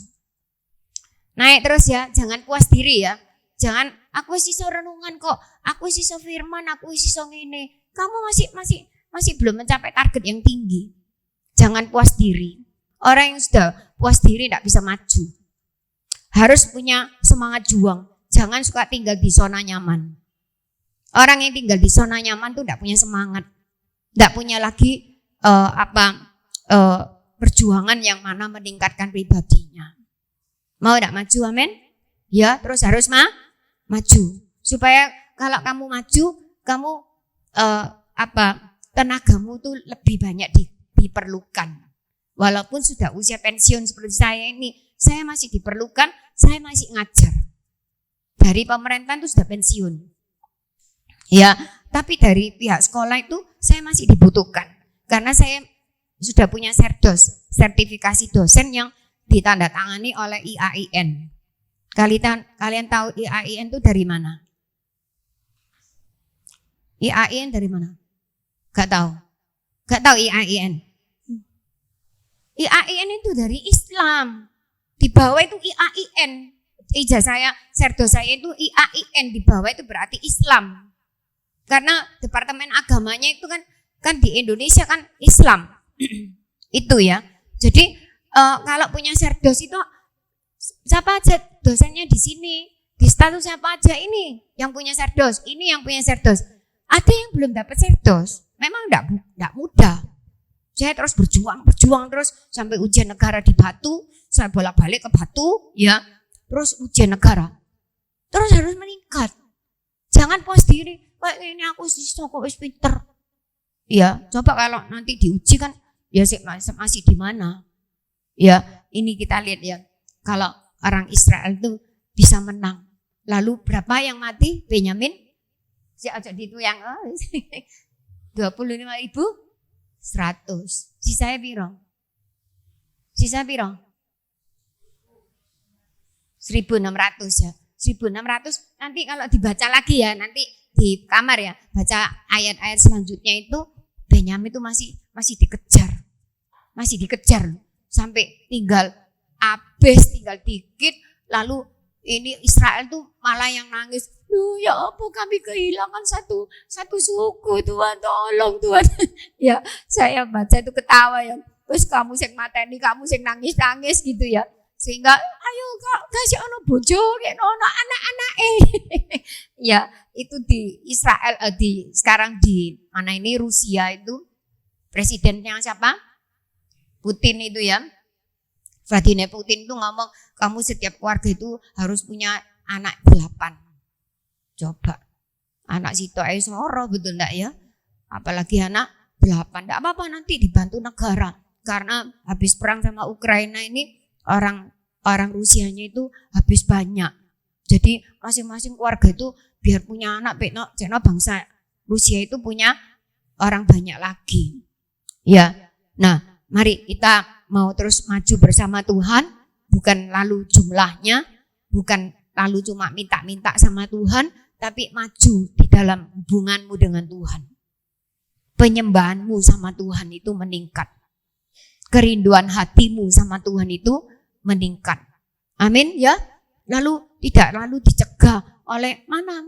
Naik terus ya, jangan puas diri ya. Jangan aku wis iso renungan kok, aku wis iso firman, aku wis iso ngene. Kamu masih belum mencapai target yang tinggi. Jangan puas diri. Orang yang sudah puas diri tidak bisa maju. Harus punya semangat juang. Jangan suka tinggal di zona nyaman. Orang yang tinggal di zona nyaman tuh tidak punya semangat. Tidak punya lagi perjuangan yang mana meningkatkan pribadinya. Mau tidak maju, amin? Ya, terus harus maju. Supaya kalau kamu maju, kamu tenagamu tuh lebih banyak diperlukan. Walaupun sudah usia pensiun seperti saya ini, saya masih diperlukan, saya masih ngajar. Dari pemerintah itu sudah pensiun. Ya, tapi dari pihak sekolah itu saya masih dibutuhkan. Karena saya sudah punya serdos, sertifikasi dosen yang ditandatangani oleh IAIN. Kalian tahu IAIN itu dari mana? IAIN dari mana? Gak tahu IAIN. IAIN itu dari Islam. Di bawah itu IAIN. Ijazah saya, serdos saya itu IAIN, di bawah itu berarti Islam. Karena departemen agamanya itu kan di Indonesia kan Islam. Itu ya. Jadi kalau punya serdos itu siapa aja dosennya di sini, di status siapa aja ini yang punya serdos, ini yang punya serdos. Ada yang belum dapat serdos. Memang enggak mudah. Saya terus berjuang terus sampai ujian negara di Batu, saya bolak-balik ke Batu, ya. Terus ujian negara. Terus harus meningkat. Jangan puas diri, wah ini aku kok wis pinter. Ya, coba kalau nanti diuji kan ya masih di mana? Ya, ini kita lihat ya. Kalau orang Israel itu bisa menang. Lalu berapa yang mati? Benyamin? Aja itu yang 25.100. Sisanya piro? 1.600 ya. 1.600 nanti kalau dibaca lagi ya, nanti di kamar ya, baca ayat-ayat selanjutnya itu Benyamin itu masih dikejar. Masih dikejar sampai tinggal dikit, lalu ini Israel tuh malah yang nangis. Duh, ya apa kami kehilangan satu suku, Tuhan, tolong Tuhan. Ya, saya baca itu ketawa ya. Terus kamu sing mateni, kamu sing nangis-nangis gitu ya. Sehingga ayo Kak, kasih ono bojo, ono anak-anak ya, itu di Israel sekarang di mana ini Rusia itu presidennya siapa? Putin itu ya. Vladimir Putin itu ngomong, kamu setiap keluarga itu harus punya anak 8. Coba. Anak situ aja soro, betul enggak ya? Apalagi anak 8. Enggak apa-apa, nanti dibantu negara. Karena habis perang sama Ukraina ini orang Rusianya itu habis banyak. Jadi masing-masing keluarga itu biar punya anak, karena bangsa Rusia itu punya orang banyak lagi. Ya. Nah, mari kita mau terus maju bersama Tuhan, bukan lalu jumlahnya, bukan lalu cuma minta-minta sama Tuhan, tapi maju di dalam hubunganmu dengan Tuhan. Penyembahanmu sama Tuhan itu meningkat. Kerinduan hatimu sama Tuhan itu meningkat. Amin ya. Lalu tidak lalu dicegah oleh mana,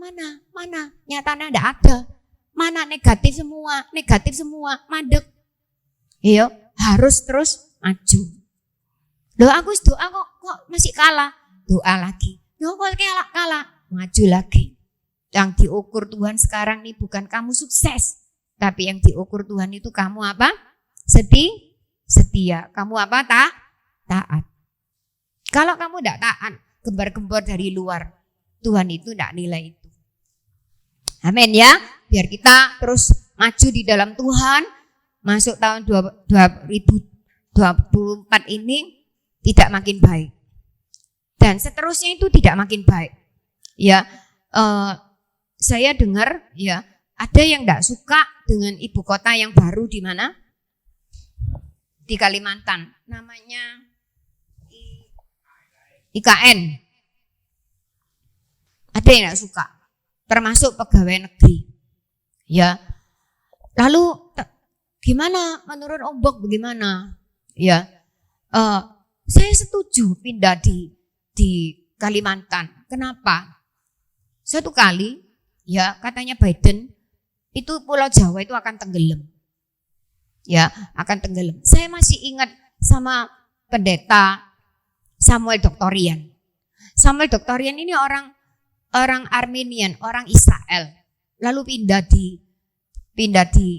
nyatanya tidak ada. Mana negatif semua, madek. Iya, harus terus maju. Loh aku doa kok masih kalah. Doa lagi. Loh kok kalah, maju lagi. Yang diukur Tuhan sekarang nih bukan kamu sukses, tapi yang diukur Tuhan itu kamu apa? Setia. Kamu apa? Taat. Kalau kamu tidak taat, gembar-gembor dari luar, Tuhan itu tidak nilai itu. Amin ya. Biar kita terus maju di dalam Tuhan. Masuk tahun 2024 ini tidak makin baik. Dan seterusnya itu tidak makin baik. Ya, saya dengar ya ada yang tidak suka dengan ibu kota yang baru di mana? Di Kalimantan. Namanya IKN. Ada yang tidak suka. Termasuk pegawai negeri. Ya. Lalu gimana menurut Ombok bagaimana? Ya, saya setuju pindah di Kalimantan. Kenapa? Suatu kali, ya katanya Biden itu Pulau Jawa itu akan tenggelam. Ya, akan tenggelam. Saya masih ingat sama pendeta Samuel Doktorian. Samuel Doktorian ini orang Armenian, orang Israel. Lalu pindah di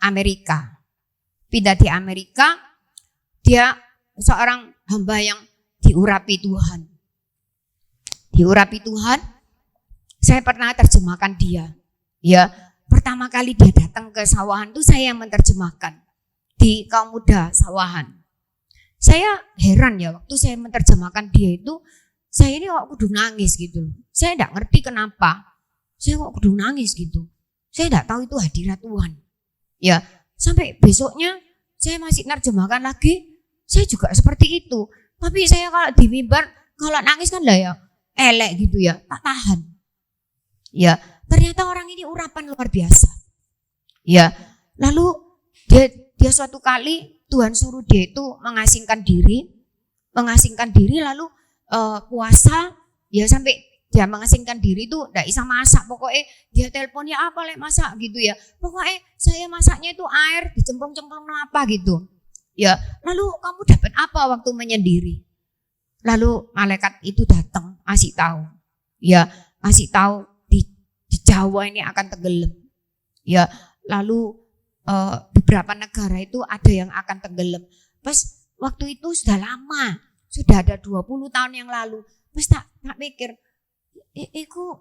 Amerika. Pindah di Amerika, dia seorang hamba yang diurapi Tuhan. Diurapi Tuhan, saya pernah terjemahkan dia. Ya, pertama kali dia datang ke sawahan itu saya yang menerjemahkan di kaum muda sawahan. Saya heran ya waktu saya menerjemahkan dia itu, saya ini kok kudu nangis gitu. Saya tidak ngerti kenapa. Saya kok kudu nangis gitu. Saya tidak tahu itu hadirat Tuhan. Ya, sampai besoknya saya masih nerjemahkan lagi, saya juga seperti itu. Tapi saya kalau di mimbar, kalau nangis kan lah ya elek gitu ya, tak tahan. Ya, ternyata orang ini urapan luar biasa. Ya, lalu dia suatu kali Tuhan suruh dia itu mengasingkan diri lalu puasa ya sampai dia mengasingkan diri itu tidak bisa masak, pokoknya dia telepon ya apa lek masak gitu ya, pokoknya saya masaknya itu air dicemplung-cemplung apa gitu ya. Lalu kamu dapat apa waktu menyendiri? Lalu malaikat itu datang kasih tahu di Jawa ini akan tenggelam ya. Lalu beberapa negara itu ada yang akan tenggelam. Pas waktu itu sudah lama, sudah ada 20 tahun yang lalu. Pas tak pikir, iku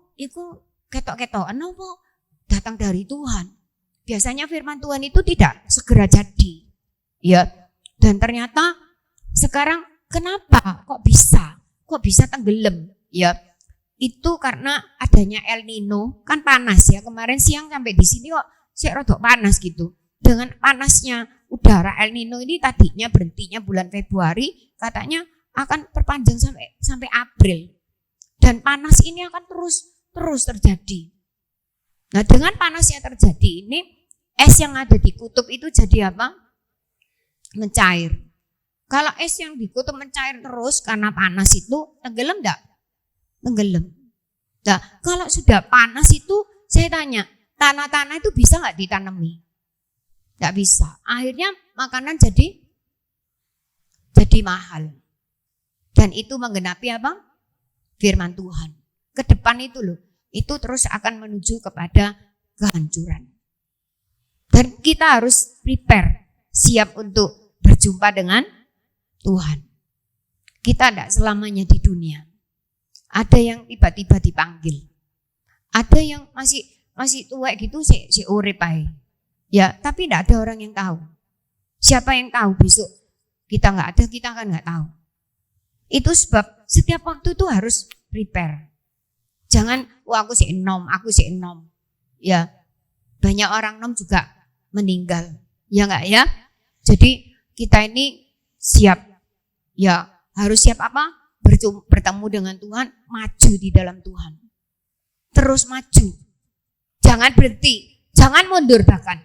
ketok-ketokan apa datang dari Tuhan. Biasanya firman Tuhan itu tidak segera jadi. Ya, dan ternyata sekarang kenapa kok bisa tenggelam? Ya, itu karena adanya El Nino, kan panas ya. Kemarin siang sampai di sini kok rodok panas gitu. Dengan panasnya udara El Nino ini tadinya berhentinya bulan Februari, katanya akan perpanjang sampai April. Dan panas ini akan terus terjadi. Nah, dengan panas yang terjadi ini, es yang ada di kutub itu jadi apa? Mencair. Kalau es yang di kutub mencair terus karena panas itu, tenggelam enggak? Tenggelam. Nah, kalau sudah panas itu, saya tanya, tanah-tanah itu bisa enggak ditanami? Enggak bisa. Akhirnya makanan jadi mahal. Dan itu menggenapi apa? Firman Tuhan. Ke depan itu loh, itu terus akan menuju kepada kehancuran. Dan kita harus prepare, siap untuk berjumpa dengan Tuhan. Kita tidak selamanya di dunia. Ada yang tiba-tiba dipanggil. Ada yang masih tua gitu, si urip ae. Ya, tapi tidak ada orang yang tahu. Siapa yang tahu besok kita nggak ada, kita kan nggak tahu. Itu sebab setiap waktu itu harus prepare. Jangan, aku si enom. Ya, banyak orang nom juga meninggal. Ya enggak ya? Jadi kita ini siap. Ya, harus siap apa? Bertemu dengan Tuhan, maju di dalam Tuhan. Terus maju. Jangan berhenti, jangan mundur bahkan.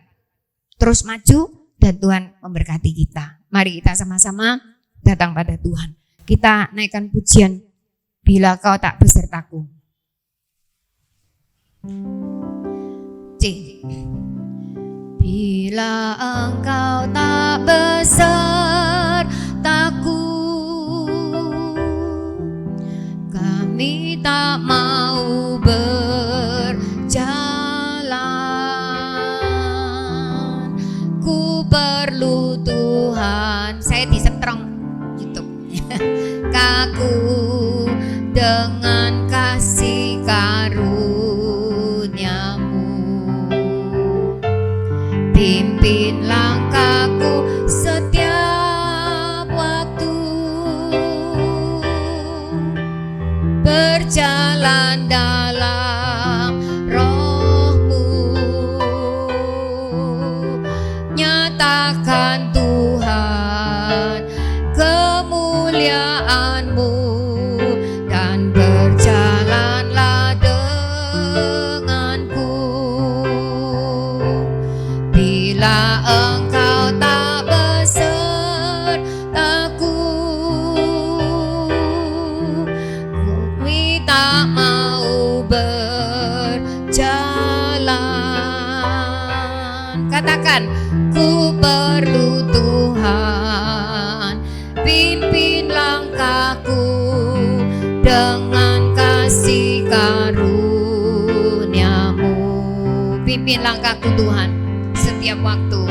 Terus maju dan Tuhan memberkati kita. Mari kita sama-sama datang pada Tuhan. Kita naikkan pujian, bila kau tak besertaku. C. Bila engkau tak besertaku, kami tak mau berjalan. Ku perlu Tuhan. Saya disetrong gitu. Kaku dengan kasih karunia-Mu. Pimpin langkahku setiap waktu, berjalan dalam Roh-Mu. Nyatakan Tuhan kemuliaan-Mu dan berjalanlah denganku. Bila engkau tak besertaku, kami tak mau berjalan. Katakan, ku perlu Tuhan, pimpin langkahku dengan kasih karunia-Mu. Pimpin langkahku Tuhan setiap waktu.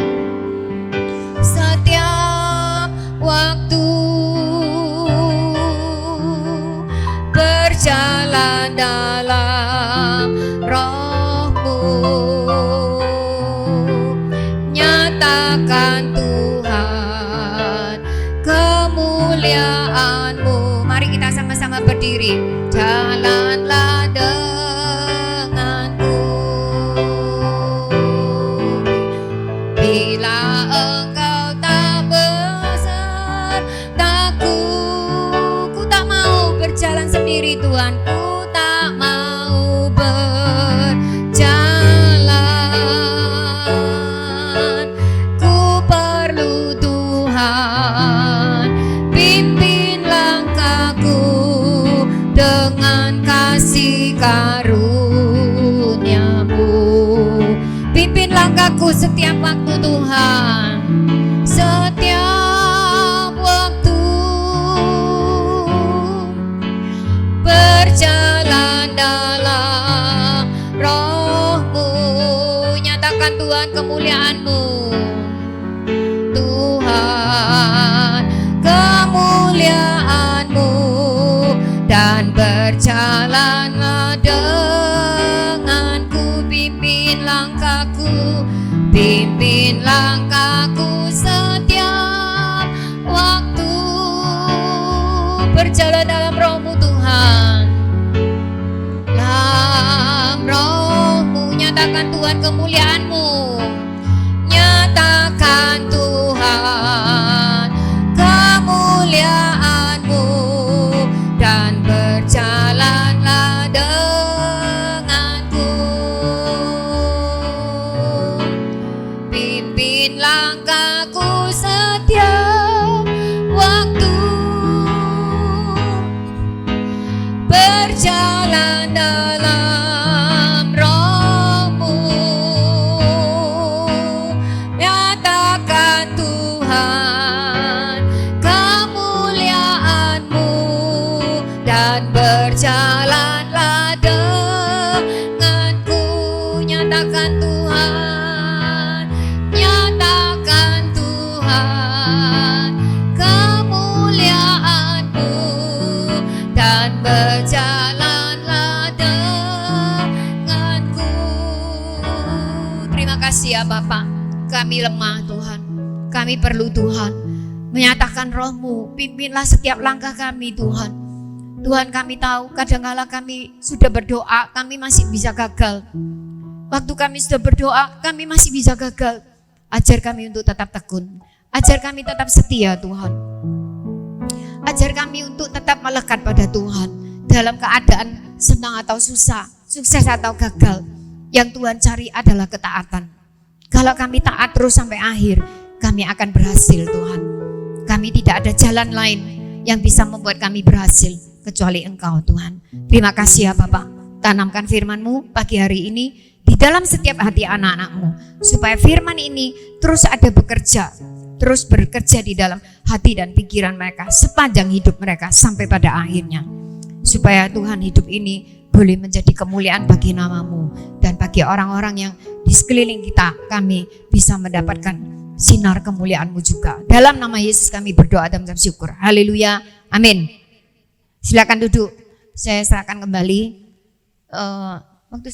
Setiap waktu berjalan dalam Roh-Mu. Nyatakan Tuhan kemuliaan-Mu. Mari kita sama-sama berdiri. Jalanlah denganku. Bila engkau tak besertaku, ku tak mau berjalan sendiri Tuhan. Ku tak mau berjalan. Ku perlu Tuhan, pimpin langkahku dengan kasih karunia-Mu. Pimpin langkahku setiap waktu Tuhan, setiap waktu berjalan dalam Roh-Mu. Nyatakan Tuhan Tuhan kemuliaan-Mu. Tuhan kemuliaan-Mu, dan berjalanlah denganku, pimpin langkahku setiap waktu, berjalan dalam Roh-Mu Tuhan, dalam Roh-Mu, nyatakan Tuhan kemuliaan-Mu, nyatakan Tuhan kemuliaan-Mu, dan berjalanlah denganku, pimpin langkahku setiap waktu, berjalan dalam Roh-Mu, nyatakan Tuhan kemuliaan-Mu, dan berjalanlah denganku, nyatakan Tuhan, nyatakan Tuhan kemuliaan-Mu, dan berjalanlah denganku. Terima kasih ya Bapak, kami lemah Tuhan, kami perlu Tuhan, menyatakan Roh-Mu, pimpinlah setiap langkah kami Tuhan. Tuhan, kami tahu kadang-kala kami sudah berdoa, kami masih bisa gagal. Waktu kami sudah berdoa, kami masih bisa gagal. Ajar kami untuk tetap tekun, ajar kami tetap setia Tuhan. Ajar kami untuk tetap melekat pada Tuhan dalam keadaan senang atau susah, sukses atau gagal. Yang Tuhan cari adalah ketaatan. Kalau kami taat terus sampai akhir, kami akan berhasil Tuhan. Kami tidak ada jalan lain yang bisa membuat kami berhasil kecuali Engkau Tuhan. Terima kasih ya Bapak. Tanamkan firman-Mu pagi hari ini di dalam setiap hati anak-anak-Mu, supaya firman ini terus ada bekerja, terus bekerja di dalam hati dan pikiran mereka sepanjang hidup mereka sampai pada akhirnya. Supaya Tuhan, hidup ini boleh menjadi kemuliaan bagi nama-Mu dan bagi orang-orang yang di sekeliling kita, kami bisa mendapatkan sinar kemuliaan-Mu juga. Dalam nama Yesus kami berdoa dan mengucap syukur. Haleluya. Amin. Silakan duduk. Saya serahkan kembali waktu